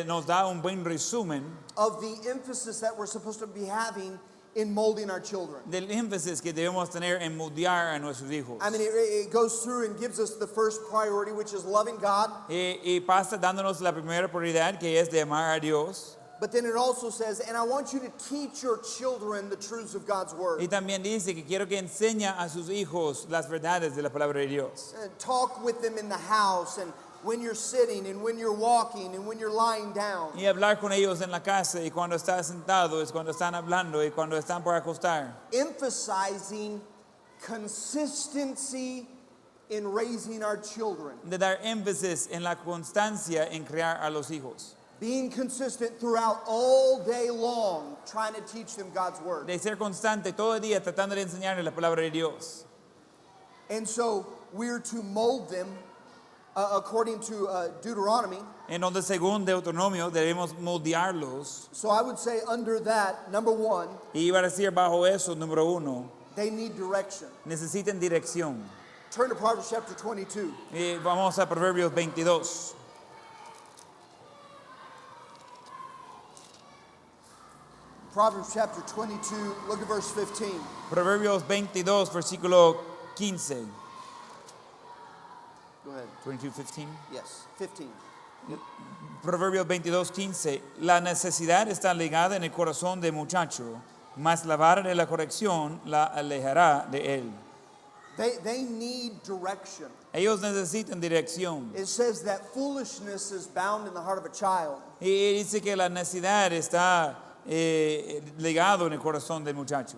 Nos da un buen resumen of the emphasis that we're supposed to be having in molding our children. del énfasis que debemos tener en moldear a nuestros hijos. I mean, it goes through and gives us the first priority, which is loving God. Y pasa dándonos la primera prioridad, que es de amar a Dios. But then it also says, and I want you to teach your children the truths of God's word. Y también dice que quiero que enseñe a sus hijos las verdades de la palabra de Dios. And talk with them in the house and when you're sitting and when you're walking and when you're lying down. Y hablar con ellos en la casa y cuando están sentados, cuando están hablando y cuando están por acostar. Emphasizing consistency in raising our children. De dar énfasis en la constancia en criar a los hijos. Being consistent throughout all day long, trying to teach them God's word. De ser constante todo el día tratando de enseñarles la palabra de Dios. And so we're to mold them according to Deuteronomy. En donde según Deuteronomio debemos moldearlos. So I would say under that, number one, Y iba a decir bajo eso, número uno, they need direction. necesitan dirección. Turn to Proverbs chapter 22. Y vamos a Proverbios 22. Proverbs chapter 22, look at verse 15. Proverbios 22, versículo 15. Go ahead. 22:15. Yes, 15. Proverbios 22:15. La necesidad está ligada en el corazón del muchacho, mas la vara de la corrección la alejará de él. They need direction. Ellos necesitan dirección. It says that foolishness is bound in the heart of a child. Y dice que la necesidad está ligado en el corazón del muchacho.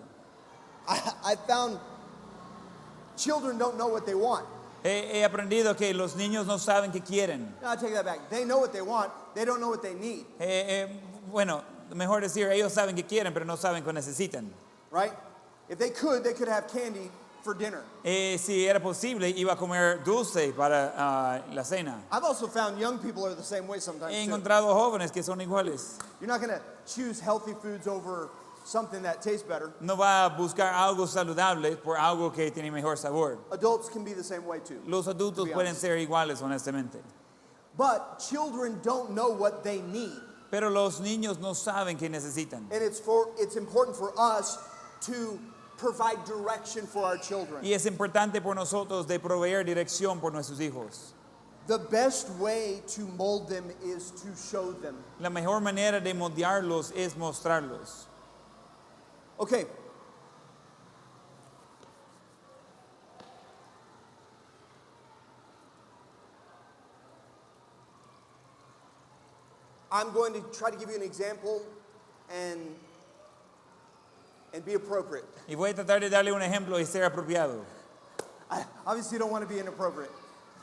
I found children don't know what they want. He aprendido que los niños no saben qué quieren. No, I take that back. They know what they want. They don't know what they need. Bueno, mejor decir, ellos saben qué quieren, pero no saben qué necesitan. Right? If they could have candy for dinner. Si era posible, iba a comer dulce para la cena. I've also found young people are the same way sometimes He too. encontrado jóvenes que son iguales. You're not going to choose healthy foods over something that tastes better. No va a buscar algo saludable por algo que tiene mejor sabor. Adults can be the same way too. Los adultos To be pueden honest. ser iguales, honestamente. But children don't know what they need. Pero los niños no saben qué necesitan. And it's important for us to provide direction for our children. Y es importante por nosotros de proveer dirección por nuestros hijos. The best way to mold them is to show them. La mejor manera de moldearlos es mostrarlos. Okay, I'm going to try to give you an example and be appropriate. Y voy a tratar de darle un ejemplo y ser apropiado. I obviously don't want to be inappropriate,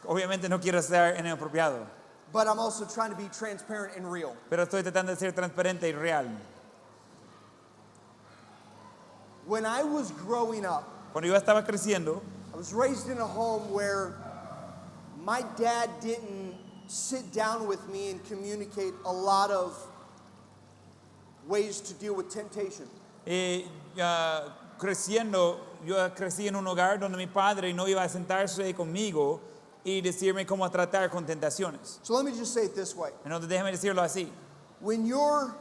Obviamente no quiero ser inapropiado, but I'm also trying to be transparent and real. pero estoy tratando de ser transparente y real. When I was growing up, Cuando yo estaba creciendo, I was raised in a home where my dad didn't sit down with me and communicate a lot of ways to deal with temptation. Creciendo, yo crecí en un hogar donde mi padre no iba a sentarse conmigo y decirme cómo tratar con tentaciones. So let me just say it this way. Entonces déjame decirlo así. When you're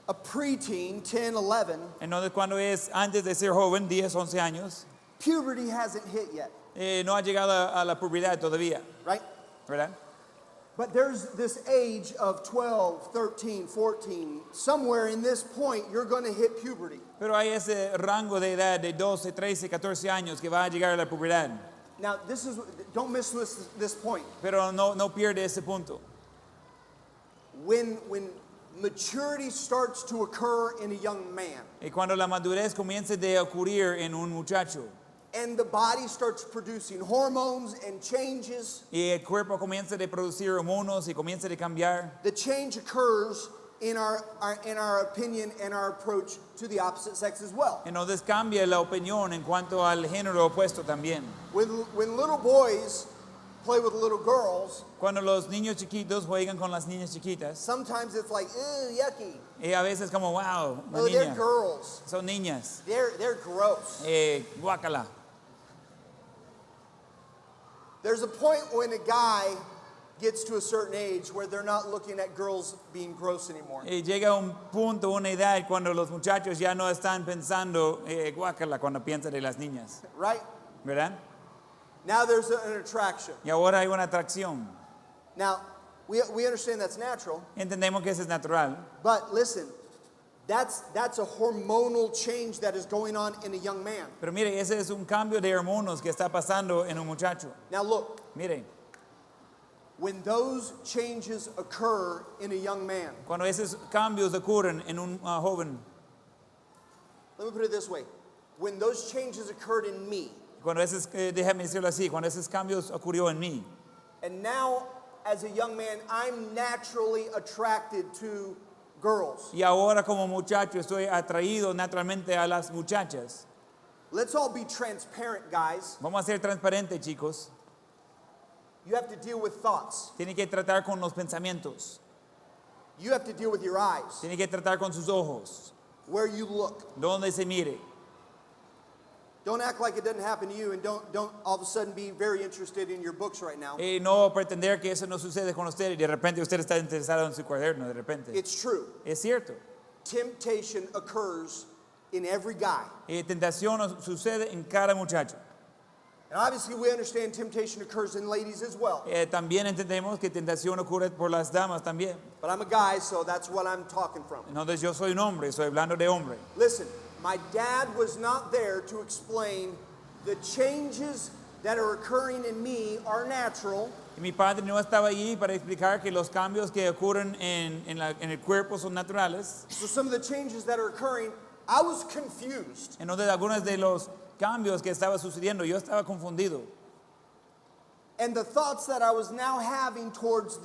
a preteen, 10, 11, Entonces cuando es antes de ser joven, 10, 11 años, puberty hasn't hit yet, no ha llegado a la pubertad todavía, right? ¿verdad? But there's this age of 12, 13, 14. Somewhere in this point, you're going to hit puberty. Pero hay ese rango de edad de 12, 13, 14 años que va a llegar a la pubertad. Now, don't miss this point. Pero no pierde ese punto. When maturity starts to occur in a young man, Y cuando la madurez comience a ocurrir en un muchacho and the body starts producing hormones and changes, y el cuerpo comienza a producir hormonas y comienza a cambiar, the change occurs in our opinion and our approach to the opposite sex as well. entonces cambia la opinión en cuanto al género opuesto también. When little boys play with little girls, Cuando los niños chiquitos juegan con las niñas chiquitas, sometimes it's like, ew, yucky. y a veces como, wow, una Oh, they're niña, girls. son niñas, They're gross. guácala. There's a point when a guy gets to a certain age where they're not looking at girls being gross anymore. Y llega un punto, una edad, cuando los muchachos ya no están pensando, guácala, cuando piensan de las niñas, Right? ¿verdad? Now there's an attraction. Y ahora hay una atracción. Now, we understand that's natural, Entendemos que eso es natural, but listen, that's a hormonal change that is going on in a young man. pero mire, ese es un cambio de hormonas que está pasando en un muchacho. Now look, Mire, when those changes occur in a young man, cuando esos cambios ocurren en un joven, let me put it this way. When those changes occurred in me, cuando esos, déjame decirlo así, cuando esos cambios ocurrió en mí, and now as a young man, I'm naturally attracted to girls. y ahora como muchacho estoy atraído naturalmente a las muchachas. Let's all be transparent, guys. Vamos a ser transparentes, chicos. You have to deal with thoughts. Tiene que tratar con los pensamientos. You have to deal with your eyes, Tiene que tratar con sus ojos. where you look. Donde se mire. Don't act like it doesn't happen to you, and don't all of a sudden be very interested in your books right now. Y no pretender que eso no sucede con usted y de repente usted está interesado en su cuaderno, de repente. It's true. Es cierto. Temptation occurs in every guy. Tentación sucede en cada muchacho. And obviously we understand temptation occurs in ladies as well. También entendemos que tentación ocurre por las damas también. But I'm a guy, so that's what I'm talking from. Entonces yo soy un hombre, estoy hablando de hombre. Listen, my dad was not there to explain the changes that are occurring in me are natural. Y mi padre no estaba allí para explicar que los cambios que ocurren en el cuerpo son naturales. So some of the changes that are occurring, I was confused. Entonces algunos de los cambios que estaba sucediendo, yo estaba confundido. And the thoughts that I was now having towards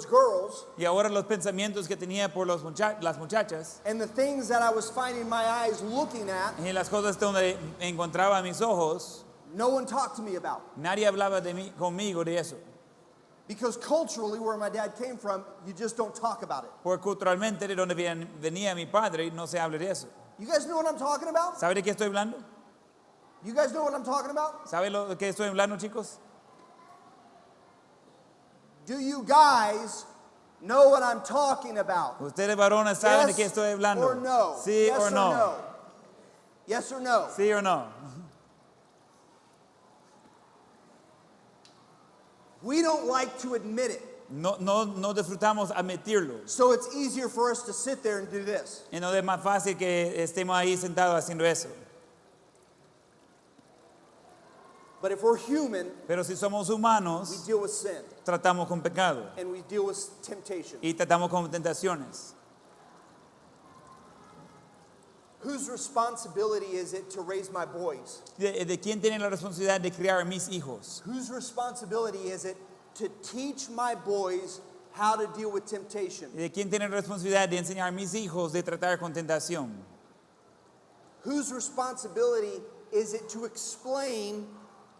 girls, Y ahora los pensamientos que tenía por las muchachas and the things that I was finding my eyes looking at, y las cosas donde encontraba mis ojos, no one talked to me about. nadie hablaba conmigo de eso. Because culturally, where my dad came from, you just don't talk about it. Porque culturalmente de donde venía mi padre no se habla de eso. You guys know what I'm talking about? ¿Sabe de qué estoy hablando? You guys know what I'm talking about? ¿Sabe lo que estoy hablando, chicos? Do you guys know what I'm talking about? Ustedes varones saben de qué Yes estoy hablando. or no? Sí Yes o no. Yes or no? Sí o no. We don't like to admit it. No disfrutamos admitirlo. So it's easier for us to sit there and do this. Entonces es más fácil que estemos ahí sentados haciendo eso. But if we're human, Pero si somos we humanos, deal with sin tratamos con pecado and we deal with temptation. y tratamos con tentaciones. Whose responsibility is it to raise my boys? ¿De quién tiene la responsabilidad de criar a mis hijos? Whose responsibility is it to teach my boys how to deal with temptation? ¿De quién tiene la responsabilidad de enseñar a mis hijos de tratar con tentación? Whose responsibility is it to explain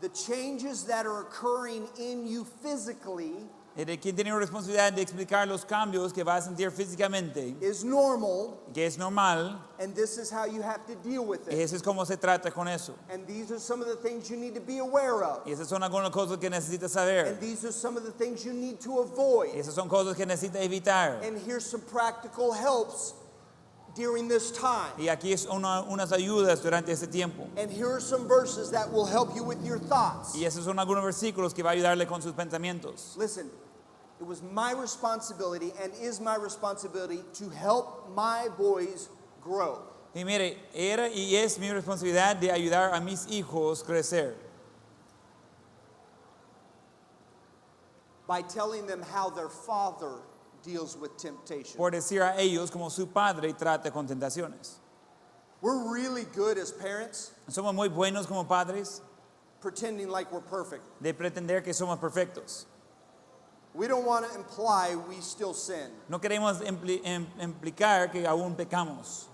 the changes that are occurring in you physically ¿De quién tiene la responsabilidad de explicar los cambios que va a sentir físicamente? is normal, Que es normal, and this is how you have to deal with it. eso es como se trata con eso. And these are some of the things you need to be aware of. Y esas son algunas cosas que necesitas And saber. these are some of the things you need to avoid. Esas son cosas que necesitas evitar. And here's some practical helps during this time. Y aquí es unas ayudas durante este tiempo. And here are some verses that will help you with your thoughts. Y esos son algunos versículos que va a ayudarle con sus pensamientos. Listen, it was my responsibility and is my responsibility to help my boys grow. Y mire, era y es mi responsabilidad de ayudar a mis hijos crecer. By telling them how their father deals with temptation. Por decir a ellos como su padre trata con tentaciones. We're really good as parents Somos muy buenos como padres pretending like we're perfect. de pretender que somos perfectos. We don't want to imply we still sin. No queremos implicar que aún pecamos.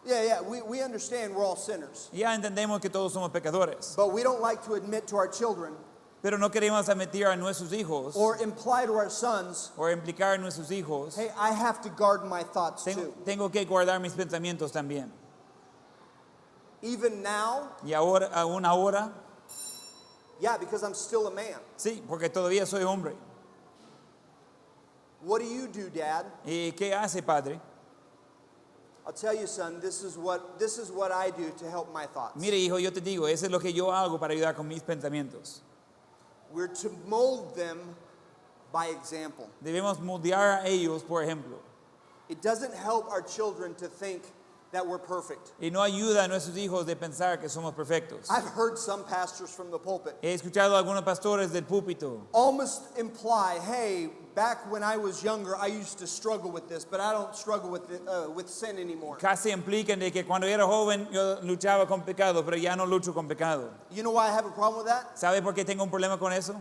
Yeah, we understand we're all sinners. Ya entendemos que todos somos pecadores. But we don't like to admit to our children Pero no queremos admitir a nuestros hijos or imply to our sons, o implicar a nuestros hijos. hey, I have to guard my thoughts too. Tengo que guardar mis pensamientos también. Even now, Y ahora, aún ahora, yeah, because I'm still a man. sí, porque todavía soy hombre. What do you do, Dad? ¿Y qué hace, padre? I'll tell you, son, this is what I do to help my thoughts. Mire, hijo, yo te digo, eso es lo que yo hago para ayudar con mis pensamientos. We're to mold them by example. Debemos moldear a ellos, por ejemplo. It doesn't help our children to think that we're perfect. Y no ayuda a nuestros hijos de pensar que somos perfectos. I've heard some pastors from the pulpit He escuchado a algunos pastores del púlpito almost imply, hey, back when I was younger, I used to struggle with this, but I don't struggle with sin anymore. casi implican de que cuando era joven yo luchaba con pecado, pero ya no lucho con pecado. You know why I have a problem with that? ¿Sabe por qué tengo un problema con eso?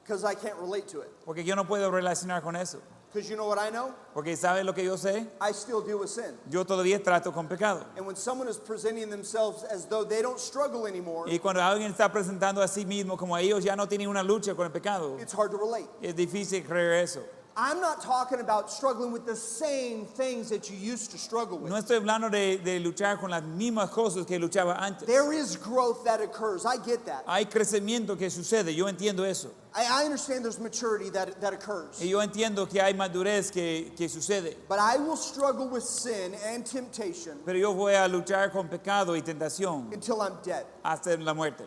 Because I can't relate to it. Porque yo no puedo relacionar con eso. Because you know what I know? Porque ¿sabe lo que yo sé? I still deal with sin. Yo todavía trato con pecado. And when someone is presenting themselves as though they don't struggle anymore, Y cuando alguien está presentando a sí mismo como ellos ya no tienen una lucha con el pecado, it's hard to relate. es difícil creer eso. I'm not talking about struggling with the same things that you used to struggle with. No estoy hablando de luchar con las mismas cosas que luchaba antes. There is growth that occurs. I get that. Hay crecimiento que sucede, yo entiendo eso. I understand there's maturity that occurs. Y yo entiendo que hay madurez que sucede. But I will struggle with sin and temptation Pero yo voy a luchar con pecado y tentación until I'm dead. hasta la muerte.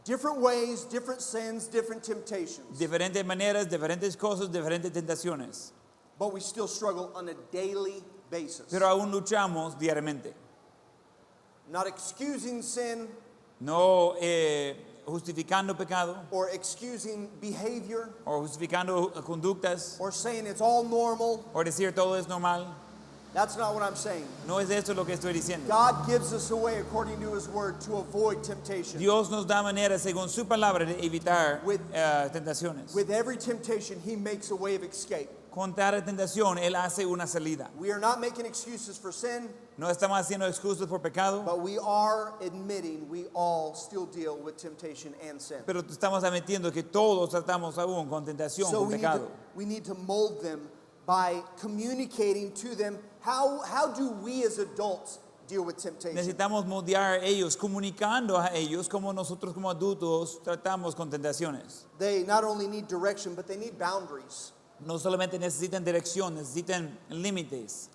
Different ways, different sins, different temptations. Diferentes maneras, diferentes cosas, diferentes tentaciones. But we still struggle on a daily basis. Pero aún luchamos diariamente. Not excusing sin No justificando pecado or excusing behavior o justificando conductas or saying it's all normal. o decir todo es normal. That's not what I'm saying. No es eso lo que estoy diciendo. God gives us a way according to His Word to avoid temptation. Dios nos da maneras según su palabra de evitar tentaciones. With every temptation, He makes a way of escape. Con cada tentación, Él hace una salida. We are not making excuses for sin, No estamos haciendo excusas por pecado, but we are admitting we all still deal with temptation and sin. pero estamos admitiendo que todos tratamos aún con tentación, So con pecado. we need to mold them by communicating to them how do we as adults deal with temptation. Necesitamos moldear a ellos, comunicando a ellos como nosotros como adultos tratamos con tentaciones. They not only need direction, but they need boundaries. No solamente necesitan dirección, necesitan límites.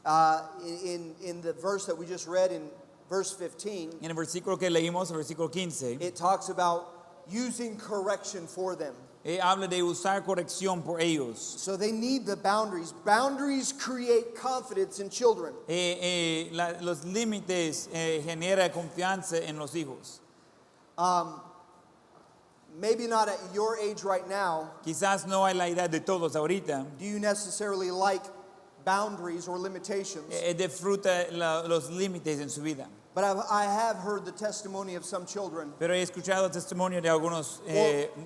In the verse that we just read in verse 15, En el versículo que leímos, el versículo 15, it talks about using correction for them. habla de usar corrección por ellos. So they need the boundaries. Boundaries create confidence in children. Los límites generan confianza en los hijos. Maybe not at your age right now, Quizás no hay la edad de todos ahorita. do you necessarily like boundaries or limitations. Disfruta los límites en su vida. But I have heard the testimony of some children Pero he escuchado testimonio de algunos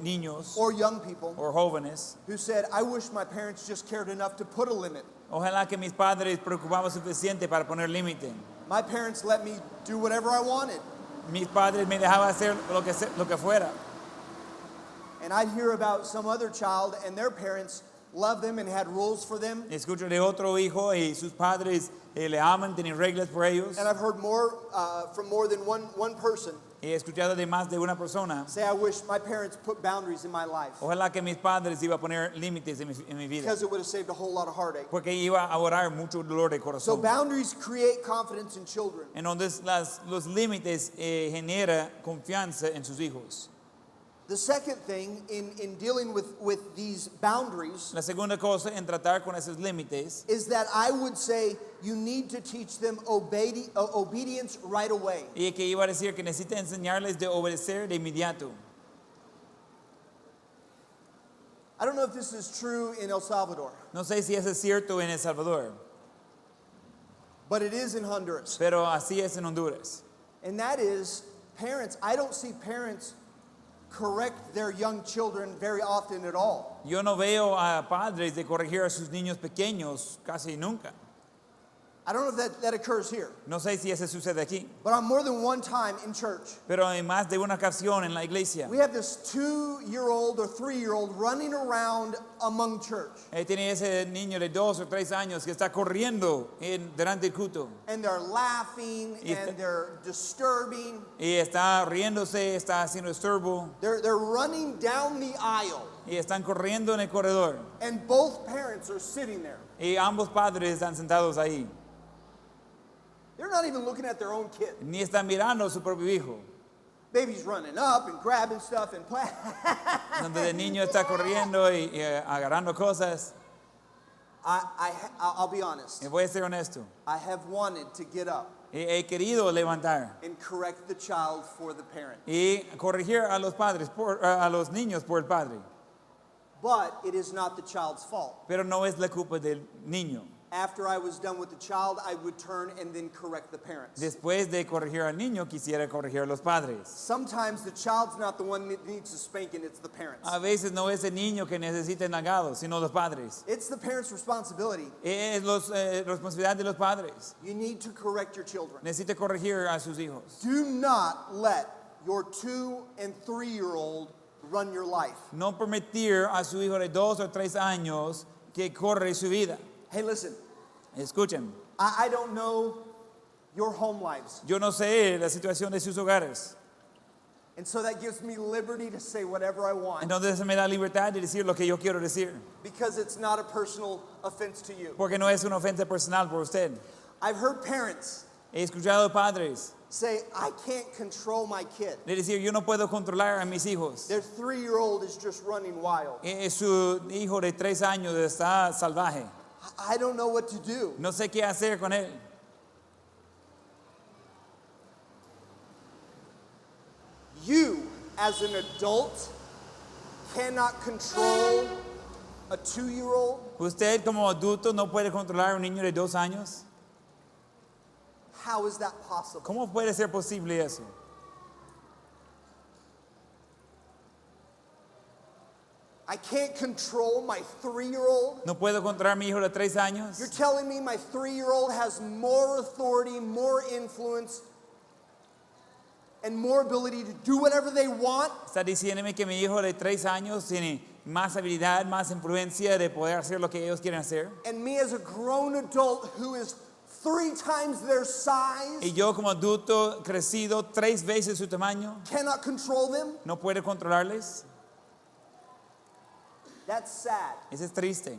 niños or young people o jóvenes. who said, I wish my parents just cared enough to put a limit. Ojalá que mis padres preocupaban suficiente para poner límite. My parents let me do whatever I wanted. Mis padres me dejaban hacer lo que fuera. And I'd hear about some other child and their parents loved them and had rules for them. Escucho de otro hijo y sus padres le aman, tienen reglas por ellos. And I've heard more from more than one person He escuchado de más de una persona. say, I wish my parents put boundaries in my life Ojalá que mis padres iban a poner límites en mi vida. because it would have saved a whole lot of heartache. Porque iba a ahorrar mucho dolor de So corazón. boundaries create confidence in children. Entonces los límites genera confianza en sus hijos. The second thing in dealing with these boundaries La segunda cosa en tratar con esos límites is that I would say you need to teach them obedience right away. y que iba a decir que necesita enseñarles de obedecer de inmediato. I don't know if this is true in El Salvador, No sé si eso es cierto en El Salvador, but it is in Honduras. pero así es en Honduras. And that is parents. I don't see parents correct their young children very often at all. Yo no veo a padres de corregir a sus niños pequeños casi nunca. I don't know if that occurs here, No sé si eso sucede aquí, but on more than one time in church, pero en más de una ocasión en la iglesia we have this 2-year-old or 3-year-old running around among church. tiene ese niño de 2 o 3 años que está corriendo delante del culto And they're laughing Y and está- they're disturbing. y está riéndose, está haciendo estorbo They're running down the aisle. y están corriendo en el corredor And both parents are sitting there. y ambos padres están sentados ahí, They're not even looking at their own kid. ni están mirando a su propio hijo. Baby's running up and grabbing stuff and playing. Donde el niño está corriendo y agarrando cosas. I'll be honest. Y voy a ser honesto, I have wanted to get up he querido levantar and correct the child for the parent. y corregir a los padres, a los niños por el padre. But it is not the child's fault. Pero no es la culpa del niño. After I was done with the child, I would turn and then correct the parents. Después de corregir al niño, quisiera corregir a los padres. Sometimes the child's not the one that needs a spanking, it's the parents. A veces no es el niño que necesita nagados, sino los padres. It's the parents' responsibility. Es responsabilidad de los padres. You need to correct your children. Necesita corregir a sus hijos. Do not let your 2- and 3-year-old run your life. No permitir a su hijo de 2 o 3 años que corre su vida. Hey, listen, Escuchen, I don't know your home lives. yo no sé la situación de sus hogares. And so that gives me liberty to say whatever I want Entonces me da libertad de decir lo que yo quiero decir. because it's not a personal offense to you. Porque no es una ofensa personal por usted. I've heard parents He escuchado padres say, I can't control my kid. de decir, yo no puedo controlar a mis hijos. Their 3-year-old is just running wild. Su hijo de 3 años está salvaje. I don't know what to do. No sé qué hacer con él. You, as an adult, cannot control a 2-year-old. ¿Usted como adulto no puede controlar a un niño de 2 años? How is that possible? ¿Cómo puede ser posible eso? I can't control my 3-year-old. ¿No puedo controlar a mi hijo de 3 años? You're telling me my 3-year-old has more authority, more influence, and more ability to do whatever they want? Está diciéndome que mi hijo de 3 años tiene más habilidad, más influencia de poder hacer lo que ellos quieren hacer. And me as a grown adult who is 3 times their size Y yo como adulto crecido 3 veces su tamaño, cannot control them? no puedo controlarles. That's sad. Eso es triste.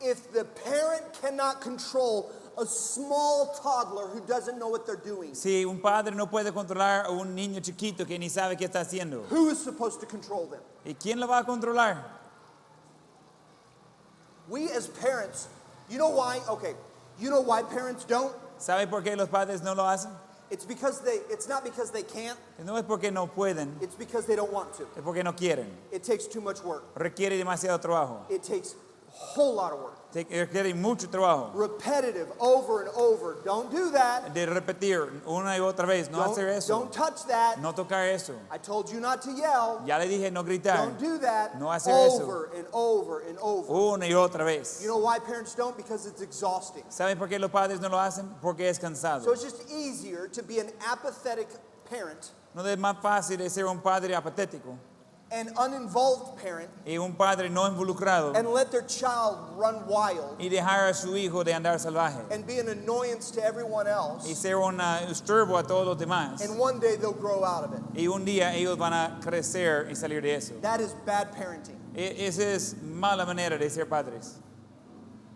If the parent cannot control a small toddler who doesn't know what they're doing, Si un padre no puede controlar a un niño chiquito que ni sabe qué está haciendo, who is supposed to control them? ¿y quién lo va a controlar? We as parents, you know why? Okay, you know why parents don't? ¿Sabe por qué los padres no lo hacen? It's not because they can't, No es porque no pueden, it's because they don't want to. es porque no quieren. It takes too much work. Requiere demasiado trabajo. It takes a whole lot of work. Requiere mucho trabajo. Repetitive, over and over. Don't do that. De repetir una y otra vez, no hacer eso. Don't touch that. No tocar eso. I told you not to yell. Ya le dije no gritar. Don't do that. No hacer eso. Over and over and over. Una y otra vez. You know why parents don't? Because it's exhausting. ¿Saben por qué los padres no lo hacen? Porque es So cansado. it's just easier to be an apathetic parent, No es más fácil de ser un padre apatético an uninvolved parent, y un padre no involucrado and let their child run wild y dejar a su hijo de andar salvaje and be an annoyance to everyone else. y ser un estorbo a todos los demás. And one day they'll grow out of it. Y un día ellos van a crecer y salir de eso. That is bad parenting. Esa es mala manera de ser padres.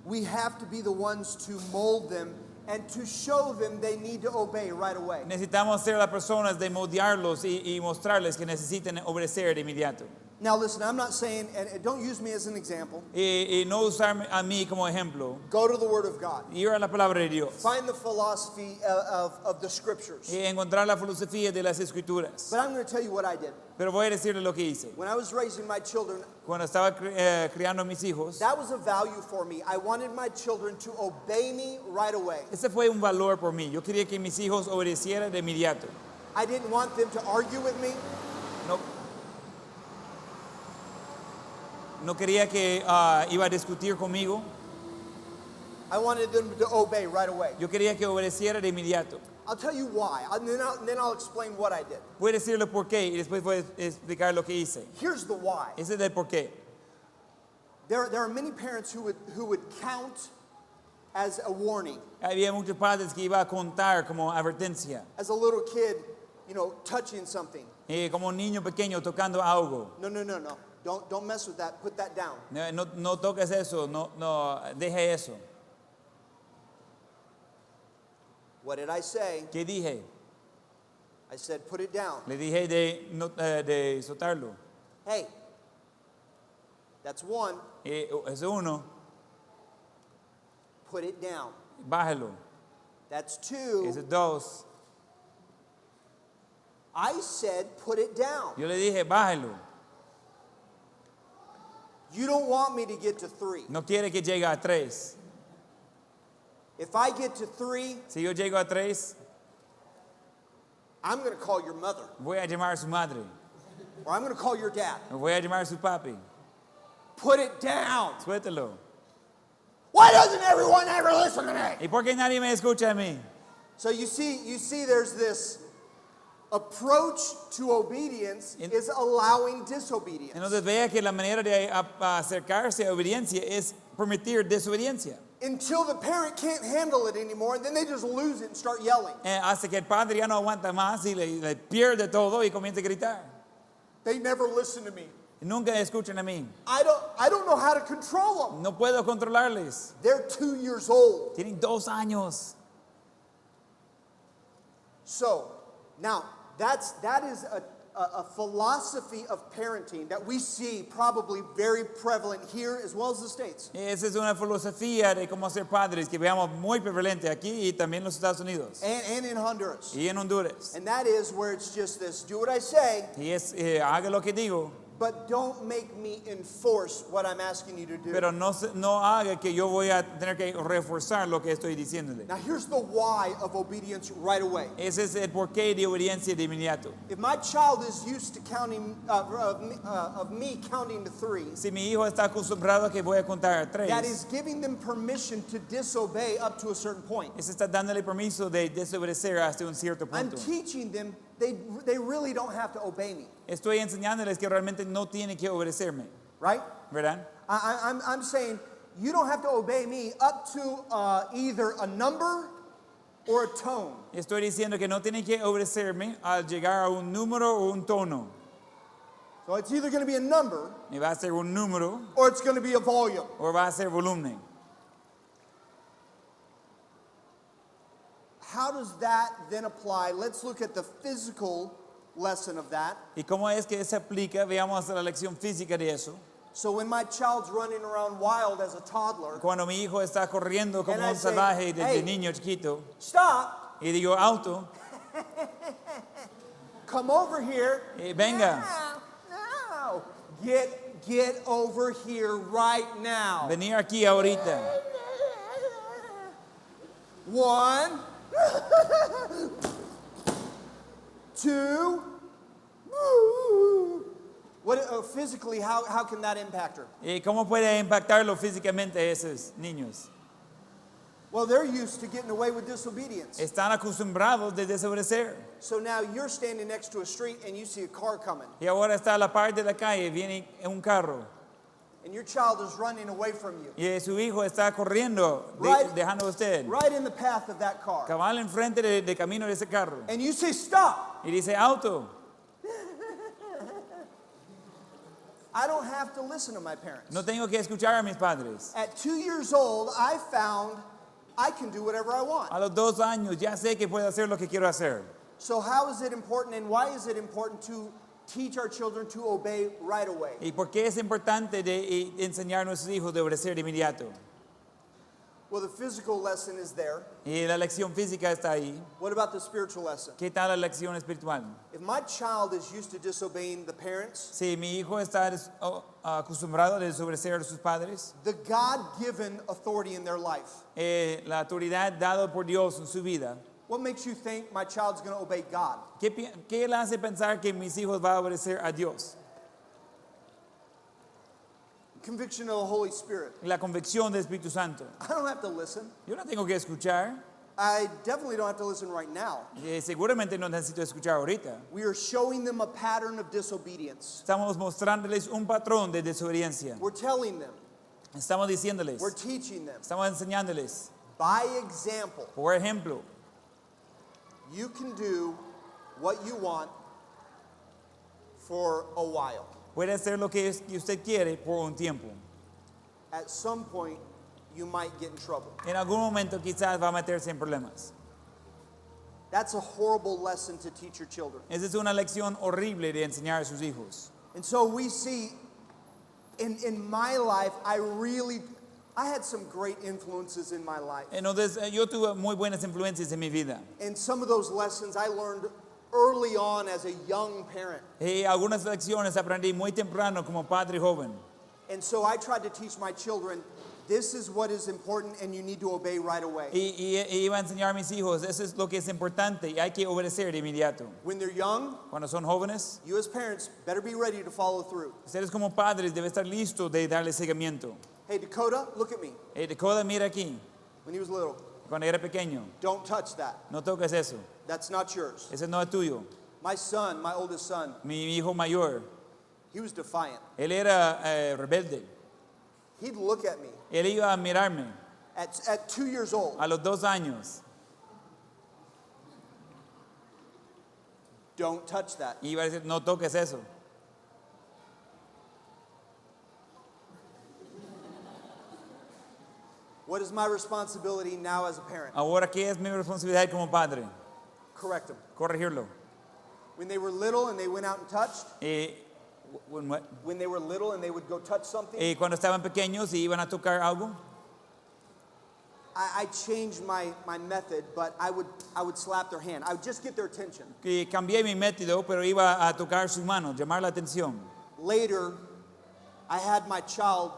We have to be the ones to mold them and to show them they need to obey right away. Necesitamos ser las personas de moldearlos y mostrarles que necesitan obedecer de inmediato. Now listen, I'm not saying, and don't use me as an example. Y no usar a mí como ejemplo. Go to the Word of God. Ir a la palabra de Dios. Find the philosophy of the Scriptures. Y encontrar la filosofía de las escrituras. But I'm going to tell you what I did. Pero voy a decirle lo que hice. When I was raising my children, Cuando estaba criando a mis hijos, that was a value for me. I wanted my children to obey me right away. ese fue un valor por mí. Yo quería que mis hijos obedecieran de inmediato. I didn't want them to argue with me. No, no quería que iba a discutir conmigo. I wanted them to obey right away. Yo quería que obedeciera de inmediato. I'll tell you why, and then I'll explain what I did. Voy a decirle por qué y después voy a explicar lo que hice. Here's the why. Ese es el por qué. There are many parents who would count as a warning. Había muchos padres que iba a contar como advertencia. As a little kid, touching something. Como un niño pequeño tocando algo. No. Don't mess with that. Put that down. No toques eso, no deje eso. What did I say? ¿Qué dije? I said, put it down. Le dije de soltarlo. Hey, that's one. Es uno, Put it down. bájalo. That's two. Es dos. I said, put it down. Yo le dije, bájalo. You don't want me to get to three. No quiere que llegue a tres. If I get to three, Si yo llego a tres, I'm going to call your mother, voy a llamar a su madre. or I'm going to call your dad. Voy a llamar a su papi. Put it down. Suéltalo. Why doesn't everyone ever listen to me? ¿Y por qué nadie me escucha a mí? So you see there's this approach to obedience is allowing disobedience. Entonces vea que la manera de acercarse a obediencia es permitir desobediencia. Until the parent can't handle it anymore, and then they just lose it and start yelling. Hasta que el padre ya no aguanta más y le pierde todo y comienza a gritar. They never listen to me. Nunca escuchan a mí. I don't know how to control them. No puedo controlarles. They're 2 years old. Tienen 2 años. So, now, that is a philosophy of parenting that we see probably very prevalent here as well as the States. Esa es una filosofía de cómo ser padres que veamos muy prevalente aquí y también en los Estados Unidos And in Honduras. y en Honduras. And that is where it's just this, do what I say, Y es, haga lo que digo, but don't make me enforce what I'm asking you to do. pero no haga que yo voy a tener que reforzar lo que estoy diciéndole. Now here's the why of obedience right away. Ese es el porqué de obediencia de inmediato. If my child is used to counting, of me counting to three, Si mi hijo está acostumbrado a que voy a contar a 3, that is giving them permission to disobey up to a certain point. ese está dándole permiso de desobedecer hasta un cierto I'm punto. teaching them they really don't have to obey me, Estoy enseñándoles que realmente no tienen que obedecerme, right? ¿verdad? I'm saying you don't have to obey me up to either a number or a tone. Estoy diciendo que no tienen que obedecerme al llegar a un número o un tono. So it's either going to be a number Y va a ser un número or it's going to be a volume. o va a ser volumen. How does that then apply? Let's look at the physical lesson of that. ¿Y cómo es que se aplica? Veamos la lección física de eso. So when my child's running around wild as a toddler, Cuando mi hijo está corriendo como And I un say, salvaje "Hey." desde niño chiquito stop. y digo auto, come over here. Venga. Now. Get over here right now. Venir aquí ahorita. 1, 2. What physically? How can that impact her? ¿Y cómo puede impactarlo físicamente a esos niños? Well, they're used to getting away with disobedience. Están acostumbrados de desobedecer. So now you're standing next to a street and you see a car coming, Y ahora está a la parte de la calle, viene un carro. and your child is running away from you, Y su hijo está corriendo, Right. dejando a usted. right in the path of that car. Cabal enfrente de camino de ese carro. And you say, stop. Y dice, auto. I don't have to listen to my parents. No tengo que escuchar a mis padres. At 2 years old, I found I can do whatever I want. A los 2 años ya sé que puedo hacer lo que quiero hacer. So how is it important, and why is it important to teach our children to obey right away? ¿Y por qué es importante de enseñar a nuestros hijos de obedecer de inmediato? Well, the physical lesson is there. Y la lección física está ahí. What about the spiritual lesson? ¿Qué tal la lección espiritual? If my child is used to disobeying the parents, Si mi hijo está acostumbrado a desobedecer a sus padres, the God-given authority in their life, la autoridad dada por Dios en su vida, what makes you think my child's going to obey God? ¿qué le hace pensar que mis hijos van a obedecer a Dios? Conviction of the Holy Spirit. La convicción del Espíritu Santo. I don't have to listen. Yo no tengo que escuchar. I definitely don't have to listen right now. Seguramente no necesito escuchar ahorita. We are showing them a pattern of disobedience. Estamos mostrándoles un patrón de desobediencia. We're telling them. Estamos diciéndoles. We're teaching them. Estamos enseñándoles. By example, Por ejemplo, you can do what you want for a while. puede hacer lo que usted quiere por un tiempo. At some point, you might get in trouble. En algún momento quizás va a meterse en problemas. That's a horrible lesson to teach your children. Esa es una lección horrible de enseñar a sus hijos. And so we see in my life, I had some great influences in my life. Entonces, yo tuve muy buenas influencias en mi vida. And some of those lessons I learned early on as a young parent. Y algunas lecciones aprendí muy temprano como padre joven. And so I tried to teach my children, this is what is important and you need to obey right away. Y iba a enseñar a mis hijos, eso es lo que es importante y hay que obedecer de inmediato. When they're young, Cuando son jóvenes, you as parents better be ready to follow through. ustedes como padres deben estar listos de darle seguimiento. Hey, Dakota, look at me. Dakota, mira aquí, When he was little, cuando era pequeño, don't touch that. no toques eso, That's not yours. ese no es tuyo. My son, my oldest son, Mi hijo mayor, he was defiant. él era rebelde. He'd look at me Él iba a mirarme at 2 years old. a los 2 años Don't touch that. y iba a decir, no toques eso. What is my responsibility now as a parent? Ahora, ¿qué es mi responsabilidad como padre? Correct them. Corregirlo. When they were little and they went out and touched, When when they were little and they would go touch something, cuando estaban pequeños y iban a tocar algo, I changed my method, but I would slap their hand. I would just get their attention. que cambié mi método, pero iba a tocar su mano, llamar la atención. Later, I had my child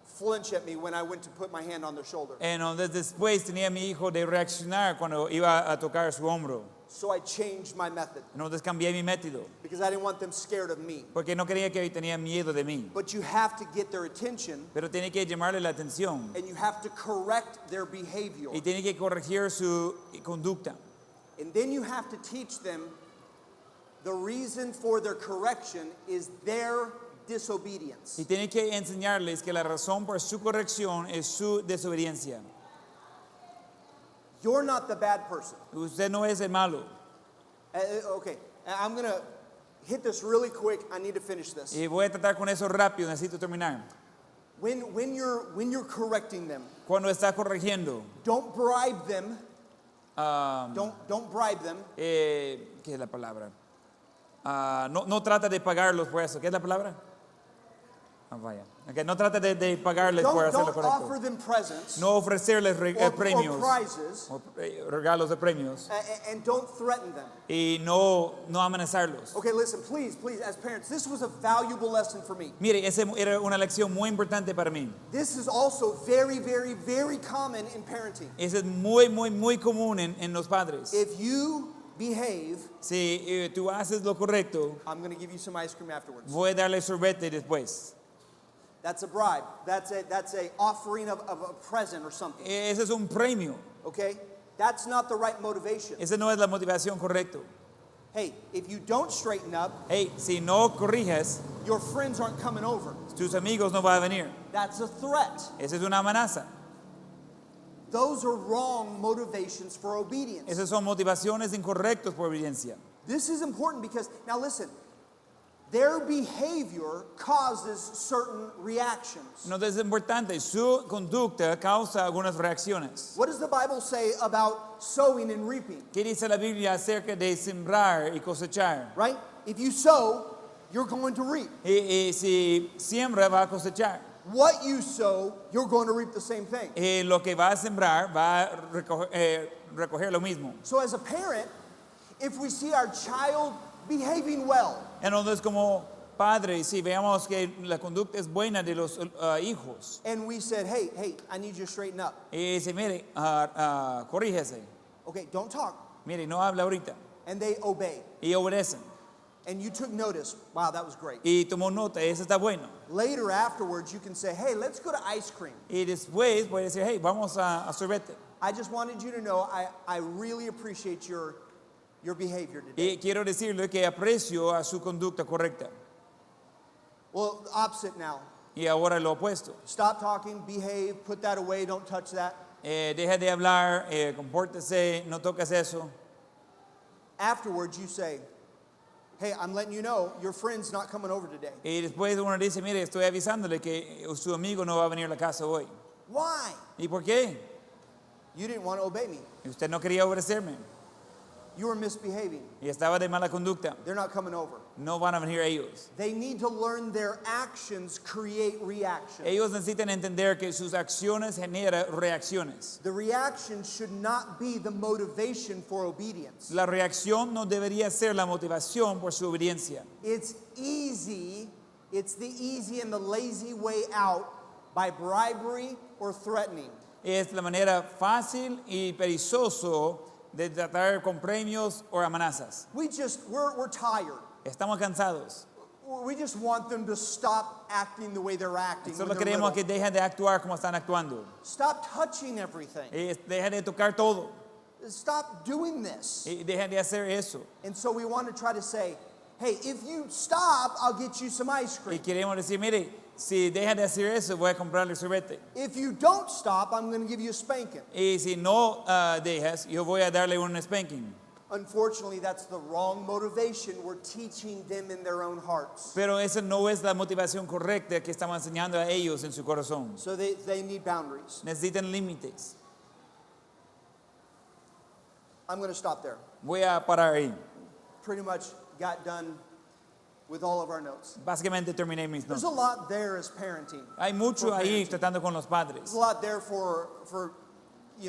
flinch at me when I went to put my hand on their shoulder. Entonces después tenía a mi hijo de reaccionar cuando iba a tocar su hombro. So I changed my method Entonces cambié mi método, because I didn't want them scared of me. porque no quería que tenía miedo de mí. But you have to get their attention Pero tiene que llamarle la atención and you have to correct their behavior. y tiene que corregir su conducta. And then you have to teach them the reason for their correction is their disobedience. Y tiene que enseñarles que la razón por su corrección es su desobediencia. You're not the bad person. Usted no es el malo. Okay, I'm going to hit this really quick. I need to finish this. Y voy a tratar con eso rápido, necesito terminar. When you're correcting them, Cuando está corrigiendo, don't bribe them. Don't bribe them. ¿qué es la palabra? No trata de pagarlos por eso. ¿Qué es la palabra? Ah, vaya. Okay, no trate de pagarles por hacer lo Don't offer correcto. them presents No ofrecerles or premios prizes, o regalos de premios and don't threaten them. y no amenazarlos. Okay, listen, please, as parents, this was a valuable lesson for me. Mire, esa era una lección muy importante para mí. This is also very, very, very common in parenting. Eso es muy común en los padres. If you behave, Si tú haces lo correcto, I'm going to give you some ice cream afterwards. voy a darle sorbete después. That's a bribe. That's a offering of a present or something. Ese es un premio. Okay? That's not the right motivation. Esa no es la motivación correcta. Hey, if you don't straighten up, Hey, si no corriges, your friends aren't coming over. tus amigos no van a venir. That's a threat. Esa es una amenaza. Those are wrong motivations for obedience. Esas son motivaciones incorrectas por obediencia. This is important because, now listen, their behavior causes certain reactions. No es importante, su conducta causa algunas reacciones. What does the Bible say about sowing and reaping? ¿Qué dice la Biblia acerca de sembrar y cosechar? Right? If you sow, you're going to reap. Y si siembra, va a cosechar. What you sow, you're going to reap the same thing. Lo que va a sembrar va a recoger lo mismo. So as a parent, if we see our child behaving well, Entonces, como padres, si veamos que la conducta es buena de los hijos, and we said, hey, I need you to straighten up. y dice, mire, corrígese, Okay, don't talk. mire, no habla ahorita, And they obey. y obedecen, And you took notice. Wow, that was great. y tomó nota, eso está bueno. Later, afterwards, you can say, hey, let's go to ice cream. Y después puede decir, hey, vamos a sorbete. I just wanted you to know I really appreciate your behavior today. Y quiero decirle que aprecio a su conducta correcta. Well, the opposite now. Y ahora lo opuesto. Stop talking, behave, put that away, don't touch that. Deja de hablar, compórtese, no tocas eso. Afterwards, you say, hey, I'm letting you know your friend's not coming over today. Y después uno dice, mire, estoy avisándole que su amigo no va a venir a la casa hoy. Why? ¿Y por qué? You didn't want to obey me. Y usted no quería obedecerme. You were misbehaving. Y estaba de mala conducta. They're not coming over. No van a venir ellos. They need to learn their actions create reactions. Ellos necesitan entender que sus acciones generan reacciones. The reaction should not be the motivation for obedience. La reacción no debería ser la motivación por su obediencia. It's the easy and the lazy way out by bribery or threatening. Es la manera fácil y perezoso de tratar con premios o amenazas. We're tired. Estamos cansados. We just want them to stop acting the way they're acting. Solo when they're queremos que little. dejen de actuar como están actuando. Stop touching everything. Dejen de tocar todo. Stop doing this. Y dejen de hacer eso. And so we want to try to say, hey, if you stop, I'll get you some ice Y cream. queremos decir, mire, si dejan de hacer eso, voy a comprarle sorbete. If you don't stop, I'm going to give you a spanking. Y si no dejas, yo voy a darle un spanking. Unfortunately, that's the wrong motivation. We're teaching them in their own hearts. Pero esa no es la motivación correcta que estamos enseñando a ellos en su corazón. So they need boundaries. Necesitan límites. I'm going to stop there. Voy a parar ahí. Pretty much got done with all of our notes. Básicamente terminé mis There's a notas. lot there as parenting. Hay mucho For ahí parenting. tratando con los padres. There's a lot there for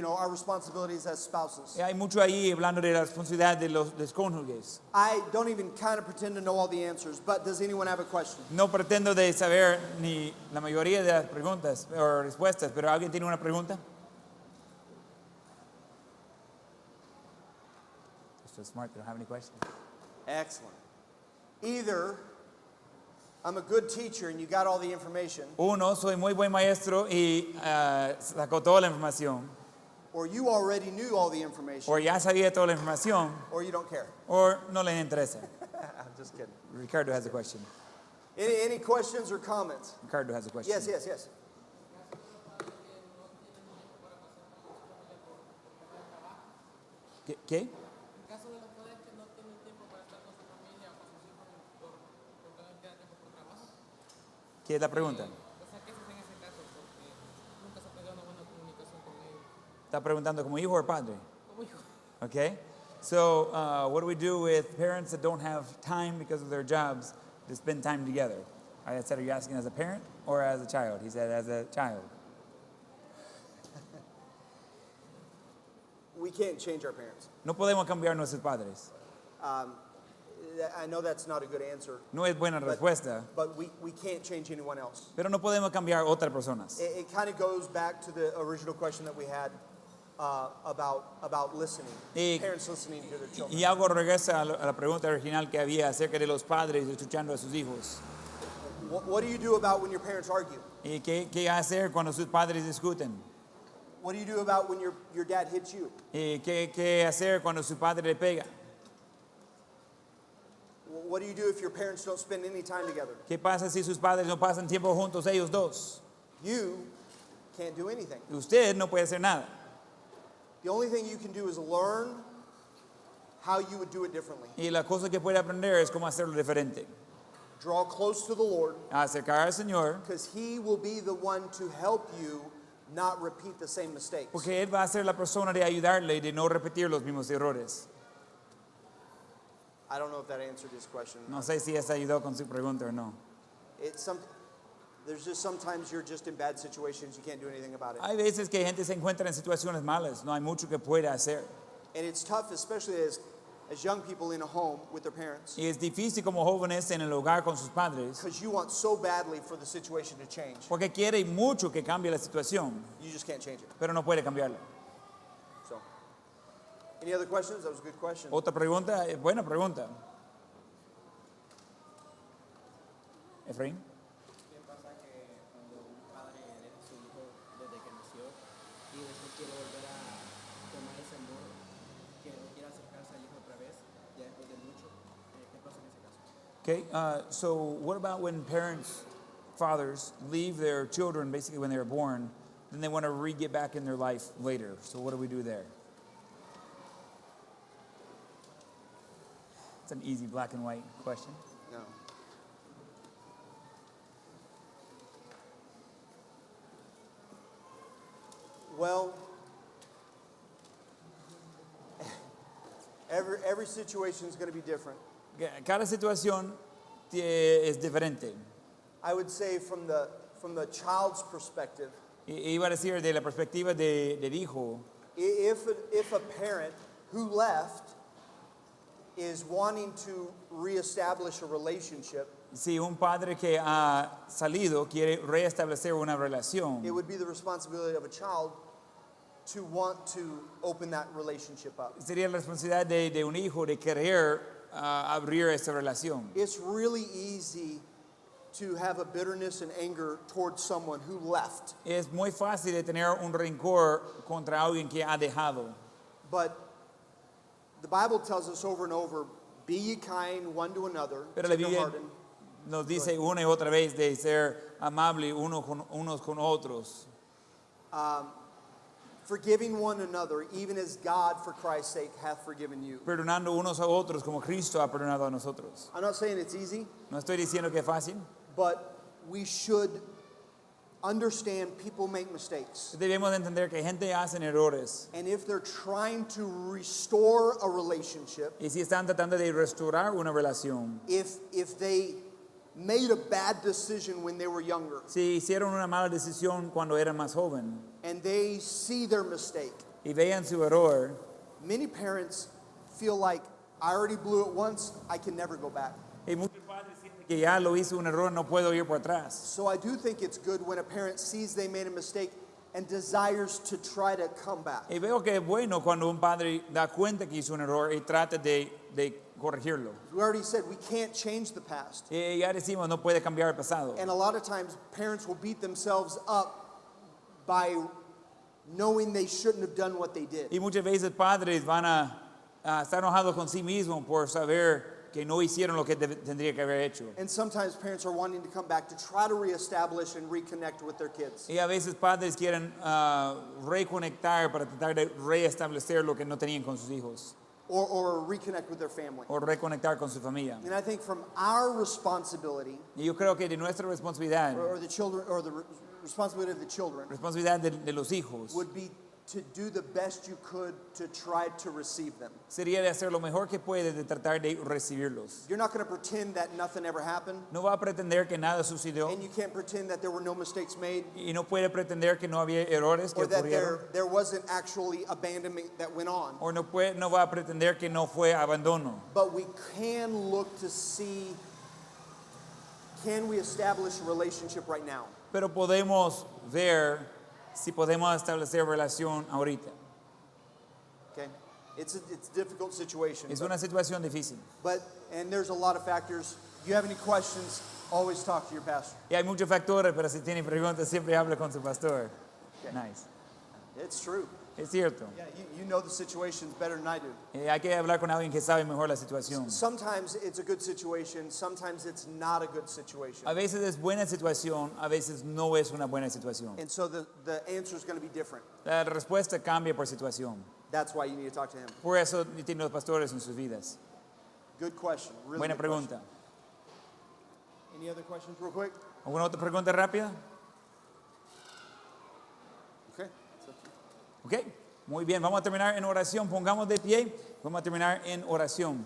our responsibilities as spouses. Hay mucho ahí hablando de la responsabilidad de los cónyuges. I don't even kind of pretend to know all the answers, but does anyone have a question? No pretendo de saber ni la mayoría de las preguntas o respuestas, pero ¿alguien tiene una pregunta? So smart, they don't have any questions. Excellent. Either I'm a good teacher and you got all the information, Uno, soy muy buen maestro y sacó toda la información. or you already knew all the information, O ya sabía toda la información, or you don't care. o no le interesa. I'm just kidding. Ricardo has a question. Any questions or comments? Ricardo has a question. Yes. ¿Qué? En caso de los padres que no tienen tiempo para estar con su familia o con sus hijos porque no tienen tiempo por trabajo, ¿Qué es la pregunta? o sea, ¿qué se hace en ese caso? Porque nunca se ha podido una buena comunicación con ellos. ¿Está preguntando como hijo o padre? Como hijo. Okay. So, what do we do with parents that don't have time because of their jobs to spend time together? I said, are you asking as a parent or as a child? He said, as a child. We can't change our parents. No podemos cambiar nuestros padres. I know that's not a good answer, No es buena respuesta, but we can't change anyone else. pero no podemos cambiar otras personas. It kind of goes back to the original question that we had about listening, Y- parents listening to their children. Y algo regresa a la pregunta original que había acerca de los padres escuchando a sus hijos. What do you do about when your parents argue? ¿Y qué hacer cuando sus padres discuten? What do you do about when your dad hits you? ¿Y qué hacer cuando su padre le pega? What do you do if your parents don't spend any time together? ¿Qué pasa si sus padres no pasan tiempo juntos ellos dos? You can't do anything. Usted no puede hacer nada. The only thing you can do is learn how you would do it differently. Y la cosa que puede aprender es cómo hacerlo diferente. Draw close to the Lord, Acercar al Señor, because He will be the one to help you not repeat the same mistakes. porque Él va a ser la persona de ayudarle y de no repetir los mismos errores. I don't know if that answered his question. No sé si eso ayudó con su pregunta o no. There's just sometimes you're just in bad situations, you can't do anything about it. Hay veces que gente se encuentra en situaciones malas, no hay mucho que pueda hacer. And it's tough, especially as young people in a home with their parents, Y es difícil como jóvenes en el hogar con sus padres, because you want so badly for the situation to change. porque quiere mucho que cambie la situación, You just can't change it. pero no puede cambiarla. So, any other questions? That was a good question. Otra pregunta, buena pregunta. Efraín. ¿Qué pasa que cuando un padre deja a su hijo desde que nació y después quiere volver a tomar ese amor, que no quiere acercarse al hijo otra vez, ya después de mucho? ¿Qué pasa en ese caso? Okay, so what about when fathers leave their children basically when they were born, then they want to get back in their life later? So what do we do there? It's an easy black and white question. No. Well, every situation is going to be different. Cada situación es diferente. I would say from the child's perspective, Iba a decir de la perspectiva del hijo, if a parent who left is wanting to reestablish a relationship, si un padre que ha salido quiere reestablecer una relación, it would be the responsibility of a child to want to open that relationship up. sería la responsabilidad de un hijo de querer abrir esa relación. It's really easy to have a bitterness and anger towards someone who left, Es muy fácil de tener un rencor contra alguien que ha dejado. but the Bible tells us over and over, be ye kind one to another, Pero la Biblia tenderhearted, nos dice una y otra vez de ser amable unos con otros, forgiving one another, even as God, for Christ's sake, hath forgiven you. perdonando unos a otros como Cristo ha perdonado a nosotros. I'm not saying it's easy, No estoy diciendo que es fácil. but we should understand people make mistakes. Debemos de entender que gente hace errores. And if they're trying to restore a relationship, Y si están tratando de restaurar una relación, if they made a bad decision when they were younger, si hicieron una mala decisión cuando eran más joven and they see their mistake, y vean su error, many parents feel like, I already blew it once, I can never go back. y muchos padres sienten que ya lo hice un error, no puedo ir por atrás. So I do think it's good when a parent sees they made a mistake and desires to try to come back. Y veo que es bueno cuando un padre da cuenta que hizo un error y trata de corregirlo. We already said we can't change the past. Y ya decimos, no puede cambiar el pasado. And a lot of times parents will beat themselves up by knowing they shouldn't have done what they did. Y muchas veces padres van a estar enojados con sí mismos por saber que no hicieron lo que tendría que haber hecho. And sometimes parents are wanting to come back to try to reestablish and reconnect with their kids. Y a veces padres quieren reconectar para tratar de reestablecer lo que no tenían con sus hijos Or reconnect with their family. o reconectar con su familia. And I think from our responsibility, Y yo creo que de nuestra responsabilidad, or the children, or the responsibility of the children, responsabilidad de los hijos, would be to do the best you could to try to receive them. sería de hacer lo mejor que puedes de tratar de recibirlos. You're not going to pretend that nothing ever happened, No va a pretender que nada sucedió and you can't pretend that there were no mistakes made, y no puede pretender que no había errores que or that ocurrieron. there wasn't actually abandonment that went on. O no va a pretender que no fue abandono. But we can look to see, can we establish a relationship right now? Pero podemos ver si podemos establecer relación ahorita. Okay? It's a difficult situation. Es una situación difícil. And there's a lot of factors. If you have any questions, always talk to your pastor. Y hay muchos factores, pero si tiene preguntas, siempre habla con su pastor. Okay. Nice. It's true. Es cierto. Yeah, you know the situations better than I do. Hay que hablar con alguien que sabe mejor la situación. Sometimes it's a good situation, sometimes it's not a good situation. A veces es buena situación, a veces no es una buena situación. And so the answer is going to be different. La respuesta cambia por situación. That's why you need to talk to him. Por eso tienen los pastores en sus vidas. Good question. Really Buena good question. pregunta. Any other questions real quick? ¿Alguna otra pregunta rápida? Okay. Ok, muy bien, vamos a terminar en oración. Pongamos de pie, vamos a terminar en oración.